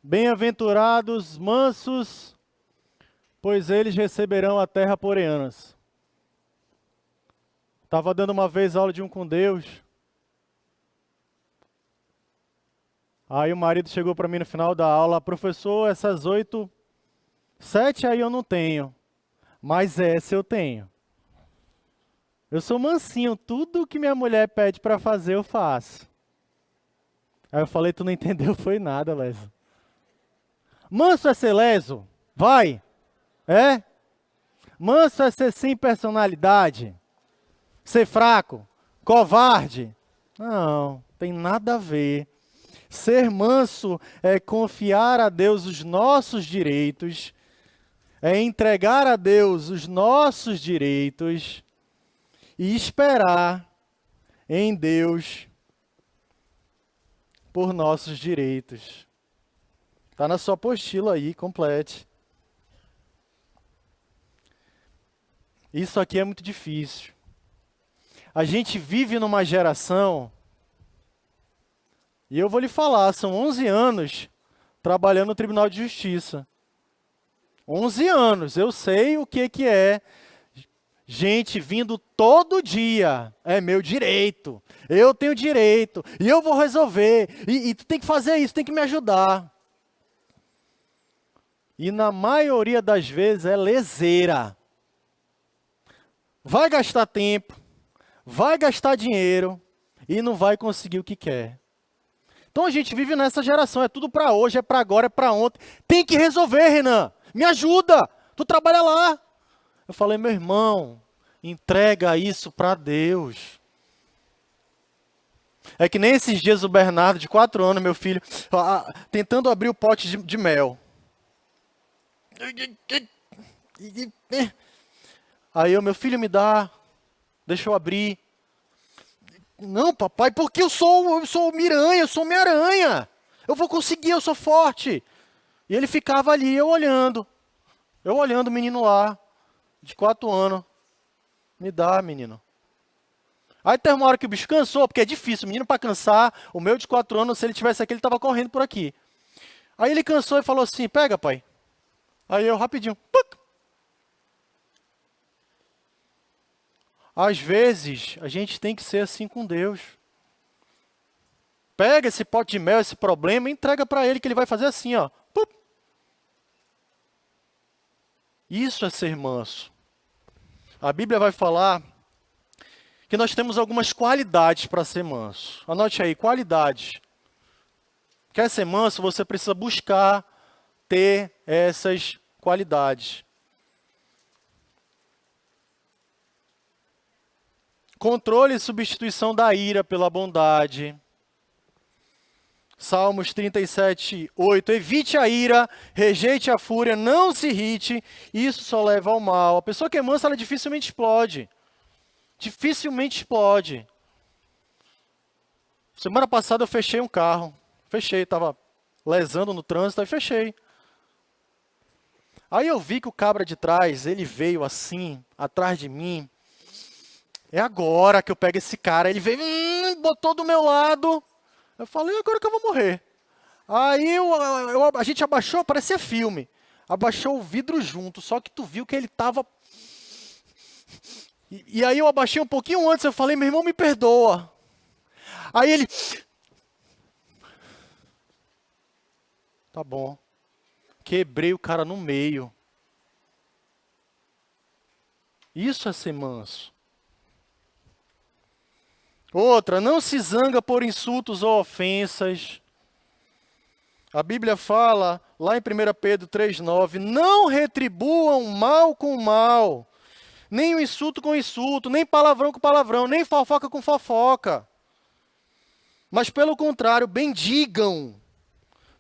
Bem-aventurados mansos, pois eles receberão a terra por herança. Estava dando uma vez aula de um com Deus. Aí o marido chegou para mim no final da aula, professor, essas 7 aí eu não tenho, mas essa eu tenho. Eu sou mansinho, tudo que minha mulher pede para fazer eu faço. Aí eu falei, tu não entendeu, foi nada, Leso. Manso é ser leso? Vai. É? Manso é ser sem personalidade? Ser fraco? Covarde? Não, tem nada a ver. Ser manso é confiar a Deus os nossos direitos, é entregar a Deus os nossos direitos e esperar em Deus por nossos direitos. Está na sua apostila aí, complete. Isso aqui é muito difícil. A gente vive numa geração, e eu vou lhe falar, são 11 anos trabalhando no Tribunal de Justiça. 11 anos, eu sei o que é gente vindo todo dia. É meu direito, eu tenho direito, e eu vou resolver, e tu tem que fazer isso, tem que me ajudar. E na maioria das vezes é leseira. Vai gastar tempo, vai gastar dinheiro e não vai conseguir o que quer. Então a gente vive nessa geração, é tudo para hoje, é para agora, é para ontem. Tem que resolver, Renan. Me ajuda. Tu trabalha lá. Eu falei, meu irmão, entrega isso para Deus. É que nem esses dias o Bernardo, de 4 anos, meu filho, tentando abrir o pote de mel. Aí meu filho me dá, deixa eu abrir. Não, papai, porque eu sou Miranha, eu sou Homem-Aranha. Eu vou conseguir, eu sou forte. E ele ficava ali, eu olhando o menino lá, de 4 anos. Me dá, menino. Aí tem uma hora que o bicho cansou, porque é difícil, o menino para cansar, o meu de 4 anos, se ele tivesse aqui, ele estava correndo por aqui. Aí ele cansou e falou assim, pega, pai. Aí eu rapidinho, puc. Às vezes, a gente tem que ser assim com Deus. Pega esse pote de mel, esse problema, e entrega para Ele, que Ele vai fazer assim, ó. Pup. Isso é ser manso. A Bíblia vai falar que nós temos algumas qualidades para ser manso. Anote aí, qualidades. Quer ser manso, você precisa buscar ter essas qualidades. Controle e substituição da ira pela bondade. Salmos 37, 8. Evite a ira, rejeite a fúria, não se irrite, isso só leva ao mal. A pessoa que é mansa, ela dificilmente explode. Dificilmente explode. Semana passada eu fechei um carro. Fechei, estava lesando no trânsito, aí fechei. Aí eu vi que o cabra de trás, ele veio assim, atrás de mim. É agora que eu pego esse cara. Ele veio, botou do meu lado. Eu falei, agora que eu vou morrer. Aí a gente abaixou, parecia filme. Abaixou o vidro junto, só que tu viu que ele estava... E aí eu abaixei um pouquinho antes, eu falei, meu irmão, me perdoa. Aí ele... Tá bom. Quebrei o cara no meio. Isso é ser manso. Outra, não se zanga por insultos ou ofensas. A Bíblia fala, lá em 1 Pedro 3,9, não retribuam mal com mal, nem o insulto com insulto, nem palavrão com palavrão, nem fofoca com fofoca. Mas pelo contrário, bendigam,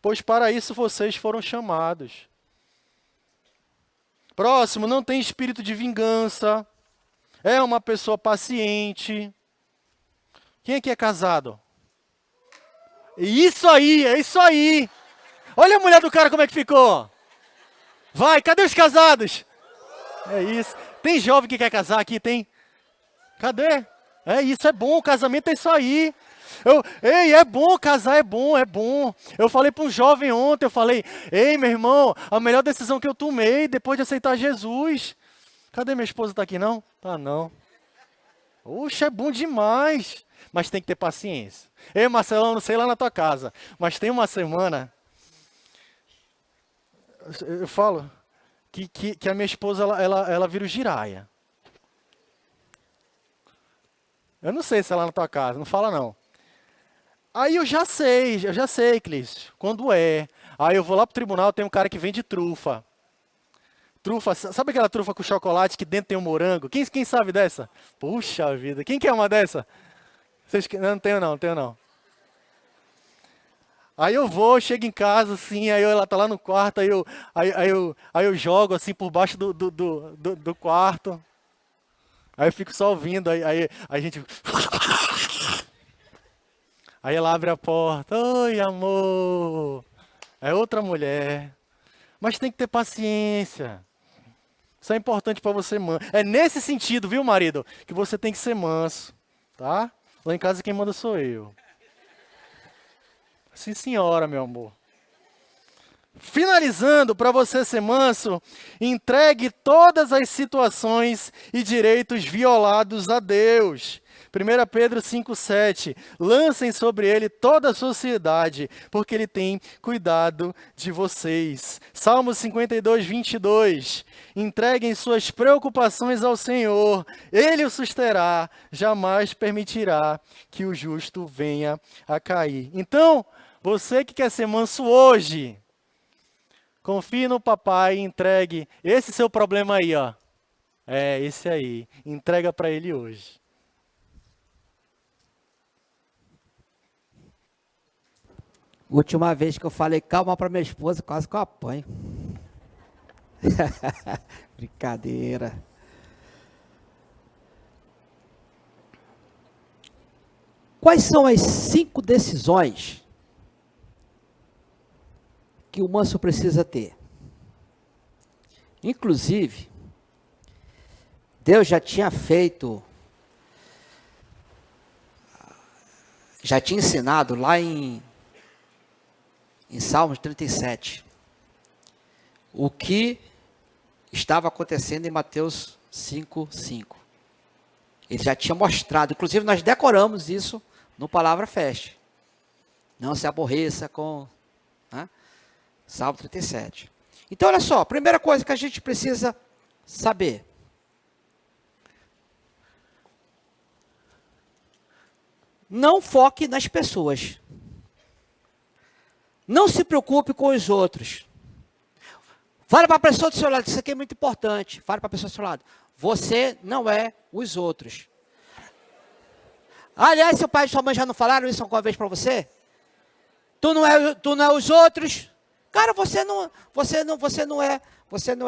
pois para isso vocês foram chamados. Próximo, não tem espírito de vingança, é uma pessoa paciente. Quem aqui é casado? Isso aí, é isso aí. Olha a mulher do cara como é que ficou. Vai, cadê os casados? É isso. Tem jovem que quer casar aqui, tem? Cadê? É isso, é bom, o casamento é isso aí. Ei, é bom, casar é bom, é bom. Eu falei para um jovem ontem, eu falei, ei, meu irmão, a melhor decisão que eu tomei depois de aceitar Jesus. Cadê minha esposa? Tá aqui não? Tá não. Oxe, é bom demais. Mas tem que ter paciência. Ei, Marcelão, não sei lá na tua casa, mas tem uma semana, eu falo, que a minha esposa, ela vira o giraia. Eu não sei se é lá na tua casa, não fala não. Aí eu já sei, Clício, quando é. Aí eu vou lá pro tribunal, tem um cara que vende trufa. Trufa, sabe aquela trufa com chocolate que dentro tem um morango? Quem sabe dessa? Puxa vida, quem quer uma dessa? Não tenho não. Aí eu vou, chego em casa, assim, aí ela tá lá no quarto, aí eu jogo assim por baixo do quarto. Aí eu fico só ouvindo, aí a gente... Aí ela abre a porta, oi amor, é outra mulher. Mas tem que ter paciência. Isso é importante para você, manso. É nesse sentido, viu, marido, que você tem que ser manso, tá? Lá em casa quem manda sou eu. Sim, senhora, meu amor. Finalizando, para você ser manso, entregue todas as situações e direitos violados a Deus. 1 Pedro 5,7. Lancem sobre ele toda a sociedade, porque ele tem cuidado de vocês. Salmos 52, 22. Entreguem suas preocupações ao Senhor, ele o susterá, jamais permitirá que o justo venha a cair. Então, Você que quer ser manso hoje, confie no papai e entregue esse seu problema aí, ó. É, esse aí. Entrega para ele hoje. Última vez que eu falei calma para minha esposa, quase que eu apanho. Brincadeira. Quais são as 5 decisões que o manso precisa ter? Inclusive, Deus já tinha ensinado lá em Salmos 37, o que estava acontecendo em Mateus 5:5. Ele já tinha mostrado, inclusive nós decoramos isso no Palavra Fest. Não se aborreça com, né? Salmo 37. Então olha só, primeira coisa que a gente precisa saber. Não foque nas pessoas. Não se preocupe com os outros. Fala para a pessoa do seu lado, isso aqui é muito importante. Fala para a pessoa do seu lado. Você não é os outros. Aliás, seu pai e sua mãe já não falaram isso alguma vez para você? Tu não é os outros. Cara, você não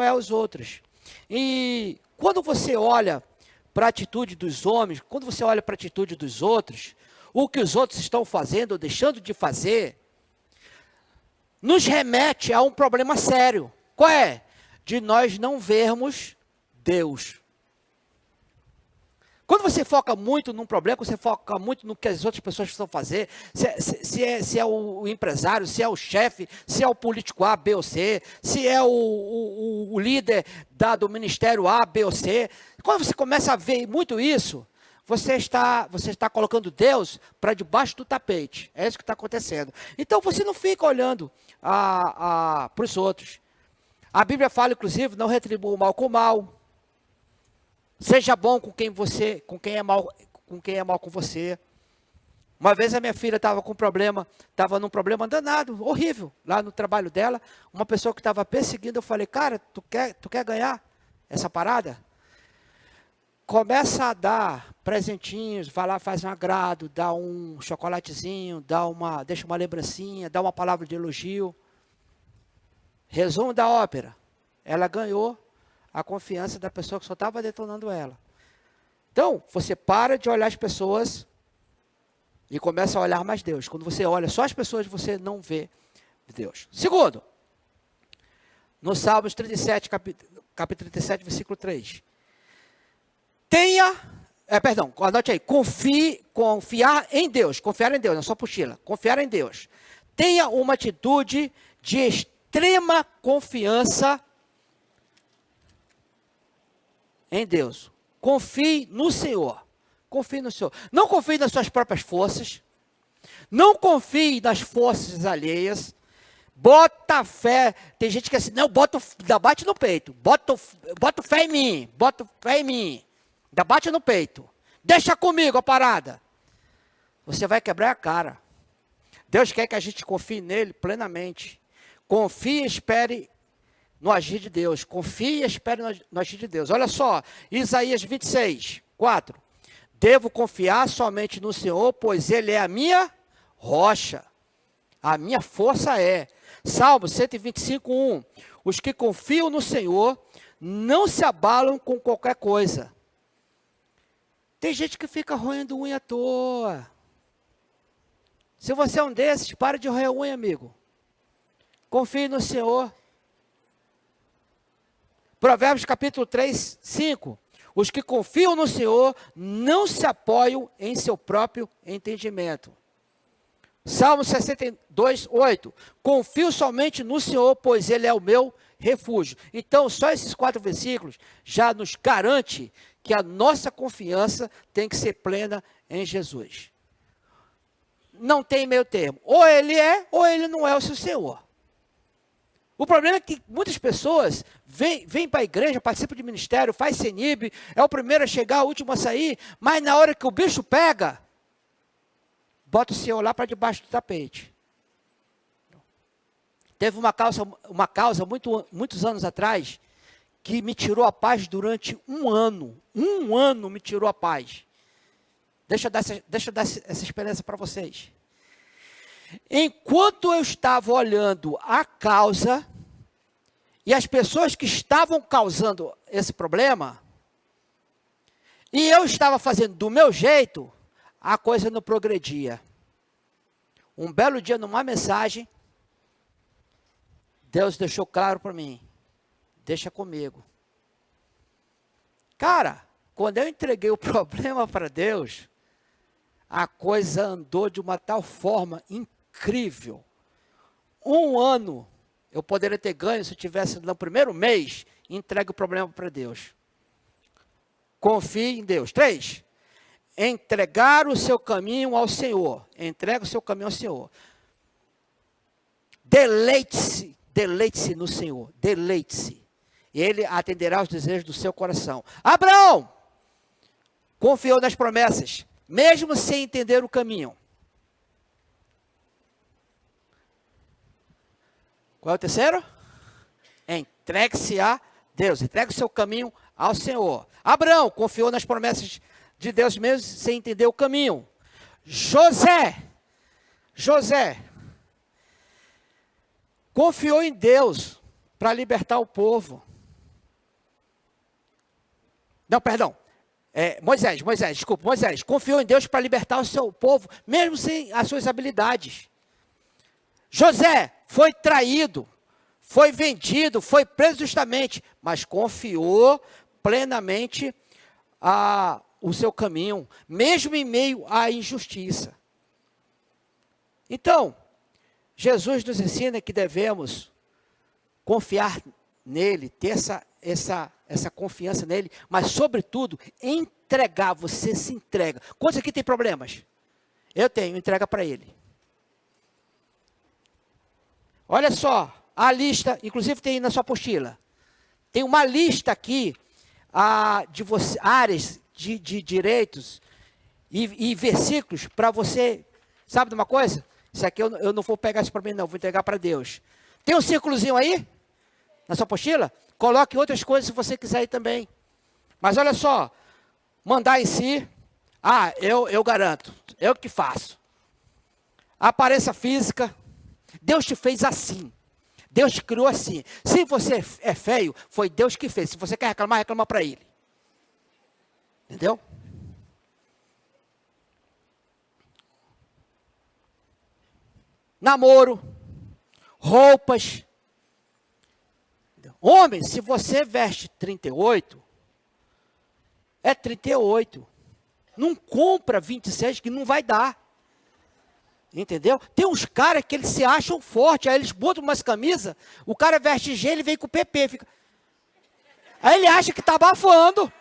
é os outros. E quando você olha para a atitude dos homens, quando você olha para a atitude dos outros, o que os outros estão fazendo ou deixando de fazer, nos remete a um problema sério. Qual é? De nós não vermos Deus. Quando você foca muito num problema, você foca muito no que as outras pessoas precisam fazer, se é o empresário, se é o chefe, se é o político A, B ou C, se é o líder do ministério A, B ou C. Quando você começa a ver muito isso, você está colocando Deus para debaixo do tapete. É isso que está acontecendo. Então você não fica olhando para os outros. A Bíblia fala, inclusive, não retribua o mal com o mal. Seja bom com quem é mal com você. Uma vez a minha filha estava num problema danado, horrível, lá no trabalho dela. Uma pessoa que estava perseguindo, eu falei, cara, tu quer ganhar essa parada? Começa a dar presentinhos, vai lá, faz um agrado, dá um chocolatezinho, deixa uma lembrancinha, dá uma palavra de elogio. Resumo da ópera, ela ganhou a confiança da pessoa que só estava detonando ela. Então, você para de olhar as pessoas e começa a olhar mais Deus. Quando você olha só as pessoas, você não vê Deus. Segundo, no Salmos 37, capítulo 37, versículo 3. Anote aí, confiar em Deus, não só apostila, confiar em Deus. Tenha uma atitude de extrema confiança em Deus. Confie no Senhor. Confie no Senhor. Não confie nas suas próprias forças. Não confie nas forças alheias. Bota fé. Tem gente que é assim, não, bate no peito. Bota fé em mim. Bota fé em mim. Bate no peito. Deixa comigo a parada. Você vai quebrar a cara. Deus quer que a gente confie nele plenamente. Confie e espere no agir de Deus. Confie e espere no agir de Deus. Olha só, Isaías 26, 4. Devo confiar somente no Senhor, pois Ele é a minha rocha. A minha força é. Salmo 125, 1. Os que confiam no Senhor não se abalam com qualquer coisa. Tem gente que fica roendo unha à toa. Se você é um desses, para de roer unha, amigo. Confie no Senhor. Provérbios capítulo 3, 5. Os que confiam no Senhor não se apoiam em seu próprio entendimento. Salmo 62, 8. Confio somente no Senhor, pois Ele é o meu refúgio. Então, só esses 4 versículos já nos garante que a nossa confiança tem que ser plena em Jesus. Não tem meio termo. Ou Ele é, ou Ele não é o seu Senhor. O problema é que muitas pessoas vêm para a igreja, participam de ministério, faz CENIB, é o primeiro a chegar, o último a sair, mas na hora que o bicho pega, bota o Senhor lá para debaixo do tapete. Teve uma causa muitos anos atrás que me tirou a paz durante um ano. Um ano me tirou a paz. Deixa eu dar essa experiência para vocês. Enquanto eu estava olhando a causa e as pessoas que estavam causando esse problema, e eu estava fazendo do meu jeito, a coisa não progredia. Um belo dia, numa mensagem, Deus deixou claro para mim, deixa comigo. Cara, quando eu entreguei o problema para Deus, a coisa andou de uma tal forma incrível. Um ano eu poderia ter ganho se eu tivesse no primeiro mês entregue o problema para Deus. Confie em Deus. 3. Entregar o seu caminho ao Senhor. Entrega o seu caminho ao Senhor. Deleite-se no Senhor. Deleite-se. E Ele atenderá os desejos do seu coração. Abraão confiou nas promessas, mesmo sem entender o caminho. Qual é o terceiro? Entregue-se a Deus. Entregue o seu caminho ao Senhor. Abraão confiou nas promessas de Deus mesmo sem entender o caminho. José confiou em Deus para libertar o povo. Não, perdão. Moisés confiou em Deus para libertar o seu povo, mesmo sem as suas habilidades. José foi traído, foi vendido, foi preso justamente, mas confiou plenamente o seu caminho, mesmo em meio à injustiça. Então, Jesus nos ensina que devemos confiar nele, ter essa confiança nele, mas sobretudo, entregar, você se entrega. Quantos aqui tem problemas? Eu tenho, entrega para ele. Olha só, a lista, inclusive tem na sua apostila, tem uma lista aqui, de áreas de direitos e versículos para você, sabe de uma coisa? Isso aqui eu não vou pegar isso para mim não, vou entregar para Deus. Tem um círculozinho aí, na sua apostila? Coloque outras coisas se você quiser aí também. Mas olha só, mandar em si, eu garanto, eu que faço. Aparência física, Deus te fez assim. Deus te criou assim. Se você é feio, foi Deus que fez. Se você quer reclamar, reclama para Ele. Entendeu? Namoro, roupas. Homem, se você veste 38, é 38. Não compra 26 que não vai dar. Entendeu? Tem uns caras que eles se acham fortes, aí eles botam umas camisas, o cara veste G, ele vem com o PP. Aí ele acha que tá abafando.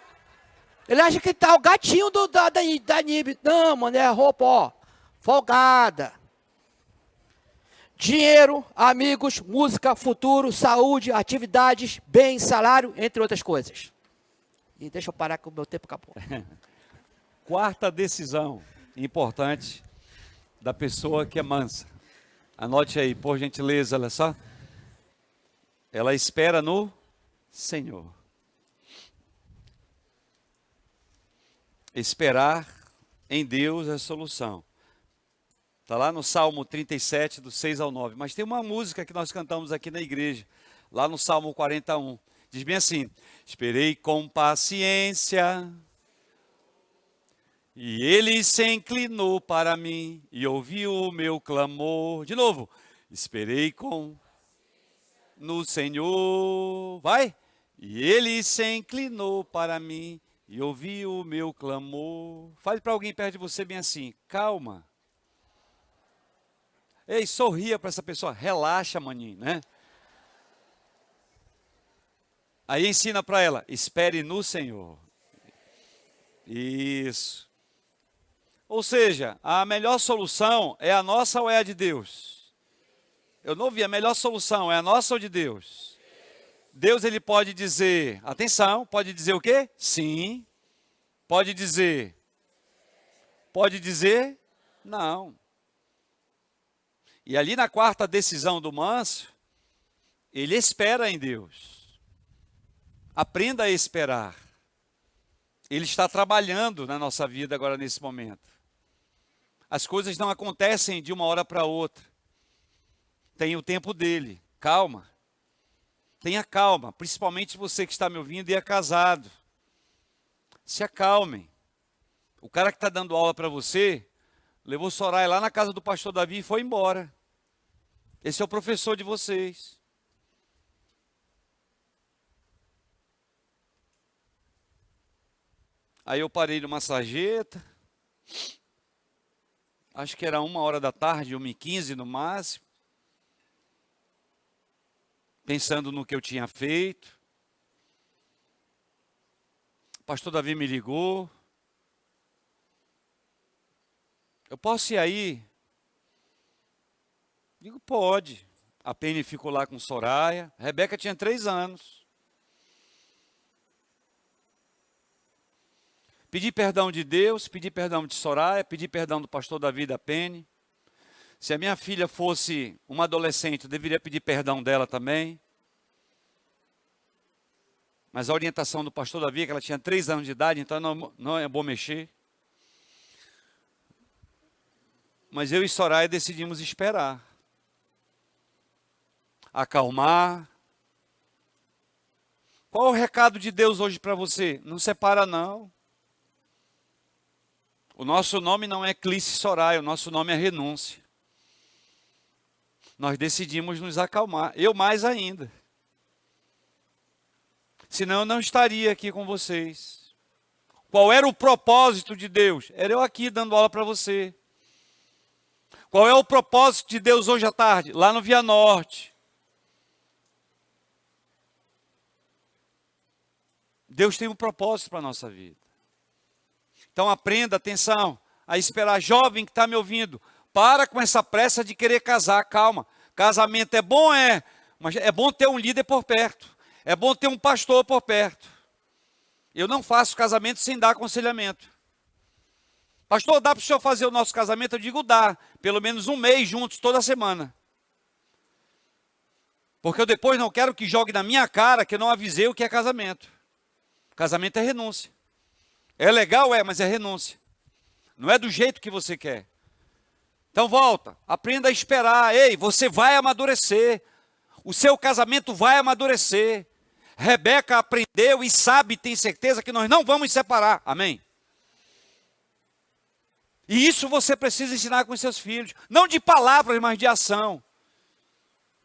Ele acha que tá o gatinho da NIB. Não, mano, é roupa, ó, folgada. Dinheiro, amigos, música, futuro, saúde, atividades, bem, salário, entre outras coisas. E deixa eu parar que o meu tempo acabou. Quarta decisão importante da pessoa que é mansa. Anote aí, por gentileza, olha só. Ela espera no Senhor. Esperar em Deus é a solução. Está lá no Salmo 37, do 6 ao 9. Mas tem uma música que nós cantamos aqui na igreja, lá no Salmo 41. Diz bem assim: esperei com paciência, e ele se inclinou para mim e ouviu o meu clamor. De novo, esperei no Senhor, vai. E ele se inclinou para mim e ouviu o meu clamor. Fale para alguém perto de você bem assim: calma. Ei, sorria para essa pessoa, relaxa, maninho, né? Aí ensina para ela: espere no Senhor. Isso. Ou seja, a melhor solução é a nossa ou é a de Deus? Eu não ouvi, a melhor solução é a nossa ou de Deus? Deus, ele pode dizer, atenção, pode dizer o quê? Sim. Pode dizer não. E ali na quarta decisão do manso, ele espera em Deus. Aprenda a esperar. Ele está trabalhando na nossa vida agora nesse momento. As coisas não acontecem de uma hora para outra. Tem o tempo dele. Calma. Tenha calma, principalmente você que está me ouvindo e é casado. Se acalmem. O cara que está dando aula para você, levou Soraya lá na casa do pastor Davi e foi embora. Esse é o professor de vocês. Aí eu parei numa sarjeta. Acho que era 13h, 1h15 no máximo. Pensando no que eu tinha feito. O pastor Davi me ligou. Eu posso ir aí? Digo, pode. A Penny ficou lá com Soraya. A Rebeca tinha 3 anos. Pedi perdão de Deus, pedi perdão de Soraya, pedi perdão do pastor Davi e da Penny. Se a minha filha fosse uma adolescente, eu deveria pedir perdão dela também. Mas a orientação do pastor Davi é que ela tinha 3 anos de idade, então não é bom mexer. Mas eu e Soraya decidimos esperar. Acalmar. Qual é o recado de Deus hoje para você? Não separa não. O nosso nome não é Clícia e Soraya, o nosso nome é renúncia. Nós decidimos nos acalmar, eu mais ainda. Senão eu não estaria aqui com vocês. Qual era o propósito de Deus? Era eu aqui dando aula para você. Qual é o propósito de Deus hoje à tarde? Lá no Via Norte. Deus tem um propósito para a nossa vida. Então aprenda, atenção, a esperar. Jovem que está me ouvindo, para com essa pressa de querer casar, calma. Casamento é bom, mas é bom ter um líder por perto. É bom ter um pastor por perto. Eu não faço casamento sem dar aconselhamento. Pastor, dá para o senhor fazer o nosso casamento? Eu digo, dá. Pelo menos 1 mês juntos, toda semana. Porque eu depois não quero que jogue na minha cara que eu não avisei o que é casamento. Casamento é renúncia. É legal, mas é renúncia. Não é do jeito que você quer. Então volta, aprenda a esperar. Ei, você vai amadurecer. O seu casamento vai amadurecer. Rebeca aprendeu e sabe, tem certeza que nós não vamos separar. Amém? E isso você precisa ensinar com os seus filhos. Não de palavras, mas de ação.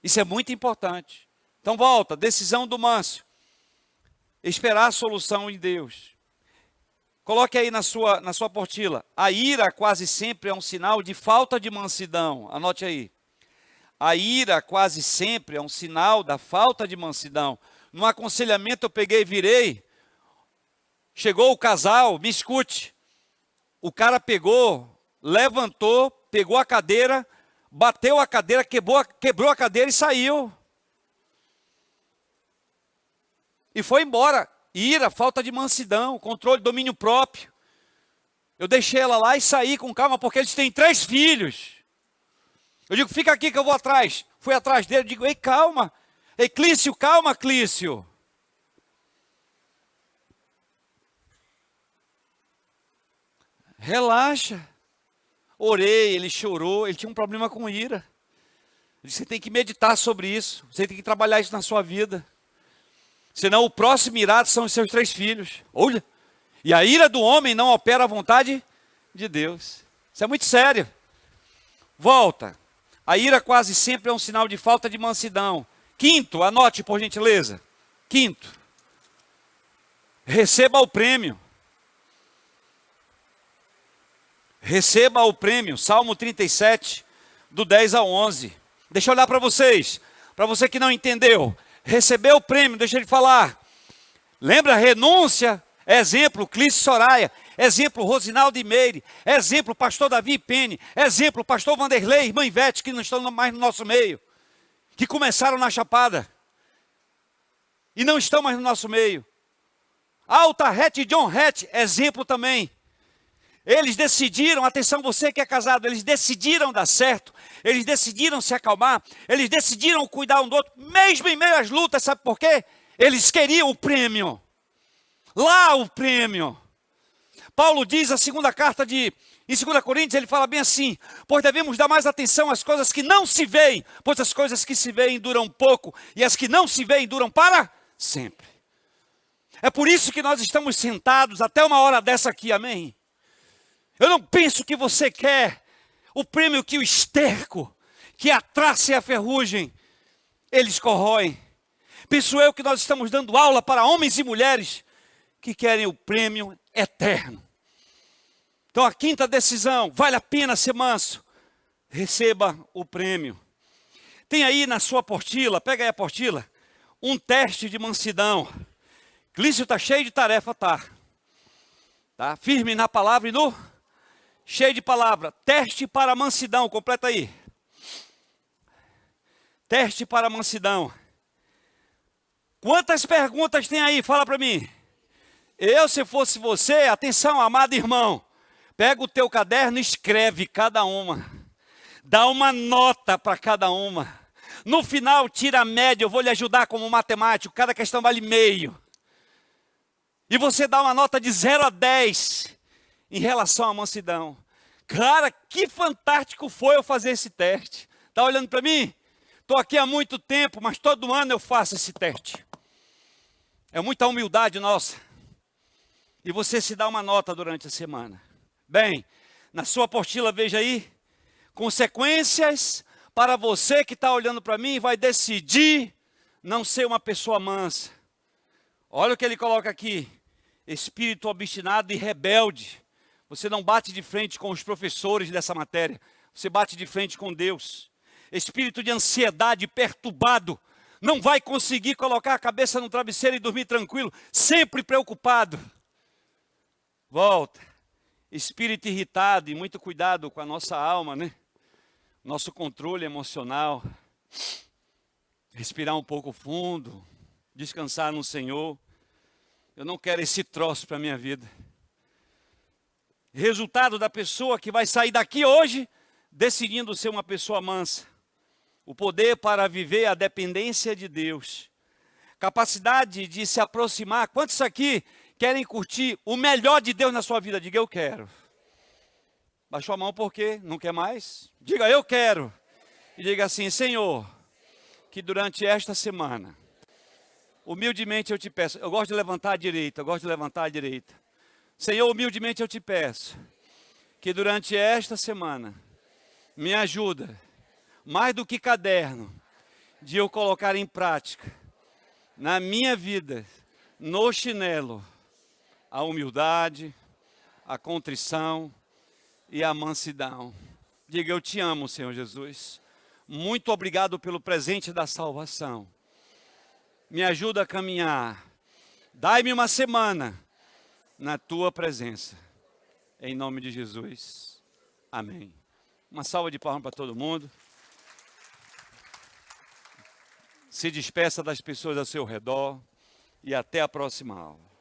Isso é muito importante. Então volta, decisão do Mâncio. Esperar a solução em Deus. Coloque aí na sua apostila. A ira quase sempre é um sinal de falta de mansidão. Anote aí. A ira quase sempre é um sinal da falta de mansidão. No aconselhamento eu peguei e virei. Chegou o casal, me escute. O cara pegou, levantou, pegou a cadeira, bateu a cadeira, quebrou a cadeira e saiu. E foi embora. Ira, falta de mansidão, controle, domínio próprio. Eu deixei ela lá e saí com calma, porque eles têm 3 filhos. Eu digo, fica aqui que eu vou atrás. Fui atrás dele, digo, ei, calma. Ei, Clício, calma, Clício. Relaxa. Orei, ele chorou, ele tinha um problema com ira. Eu disse, você tem que meditar sobre isso, você tem que trabalhar isso na sua vida. Senão o próximo irado são os seus 3 filhos. Olha, e a ira do homem não opera à vontade de Deus. Isso é muito sério. Volta. A ira quase sempre é um sinal de falta de mansidão. 5º, anote por gentileza. 5º. Receba o prêmio. Receba o prêmio. Salmo 37, do 10 ao 11. Deixa eu olhar para vocês. Para você que não entendeu. Receber o prêmio, deixa ele falar. Lembra, renúncia, exemplo, Clícia Soraya, exemplo, Rosinaldo e Meire, exemplo, pastor Davi e Penny, exemplo, pastor Vanderlei, irmã Ivete, que não estão mais no nosso meio, que começaram na Chapada, e não estão mais no nosso meio. Alta Hatch e John Hatch, exemplo também. Eles decidiram, atenção você que é casado, eles decidiram dar certo, eles decidiram se acalmar, eles decidiram cuidar um do outro, mesmo em meio às lutas, sabe por quê? Eles queriam o prêmio. Lá o prêmio. Paulo diz a segunda carta em 2 Coríntios, ele fala bem assim: pois devemos dar mais atenção às coisas que não se veem, pois as coisas que se veem duram pouco, e as que não se veem duram para sempre. É por isso que nós estamos sentados até uma hora dessa aqui, amém? Eu não penso que você quer o prêmio que o esterco, que a traça e a ferrugem, eles corroem. Penso eu que nós estamos dando aula para homens e mulheres que querem o prêmio eterno. Então a quinta decisão, vale a pena ser manso, receba o prêmio. Tem aí na sua apostila, pega aí a apostila, um teste de mansidão. Clício está cheio de tarefa, tá? Firme na palavra e no... cheio de palavra. Teste para mansidão, completa aí. Teste para mansidão. Quantas perguntas tem aí? Fala para mim. Eu, se fosse você, atenção, amado irmão, pega o teu caderno e escreve cada uma. Dá uma nota para cada uma. No final, tira a média, eu vou lhe ajudar como matemático, cada questão vale meio. E você dá uma nota de 0 a 10 em relação à mansidão. Cara, que fantástico foi eu fazer esse teste. Está olhando para mim? Estou aqui há muito tempo, mas todo ano eu faço esse teste. É muita humildade nossa. E você se dá uma nota durante a semana. Bem, na sua apostila, veja aí, consequências para você que está olhando para mim e vai decidir não ser uma pessoa mansa. Olha o que ele coloca aqui: espírito obstinado e rebelde. Você não bate de frente com os professores dessa matéria, você bate de frente com Deus. Espírito de ansiedade perturbado, não vai conseguir colocar a cabeça no travesseiro e dormir tranquilo, sempre preocupado. Volta. Espírito irritado, e muito cuidado com a nossa alma, né? Nosso controle emocional. Respirar um pouco fundo, descansar no Senhor. Eu não quero esse troço para a minha vida. Resultado da pessoa que vai sair daqui hoje, decidindo ser uma pessoa mansa. O poder para viver a dependência de Deus. Capacidade de se aproximar. Quantos aqui querem curtir o melhor de Deus na sua vida? Diga, eu quero. Baixou a mão porque não quer mais? Diga, eu quero. E diga assim: Senhor, que durante esta semana, humildemente eu te peço. Eu gosto de levantar a direita, Senhor, humildemente eu te peço que durante esta semana me ajuda, mais do que caderno, de eu colocar em prática na minha vida, no chinelo, a humildade, a contrição e a mansidão. Diga, eu te amo, Senhor Jesus. Muito obrigado pelo presente da salvação. Me ajuda a caminhar. Dai-me uma semana na tua presença. Em nome de Jesus. Amém. Uma salva de palmas para todo mundo. Se despeça das pessoas ao seu redor e até a próxima aula.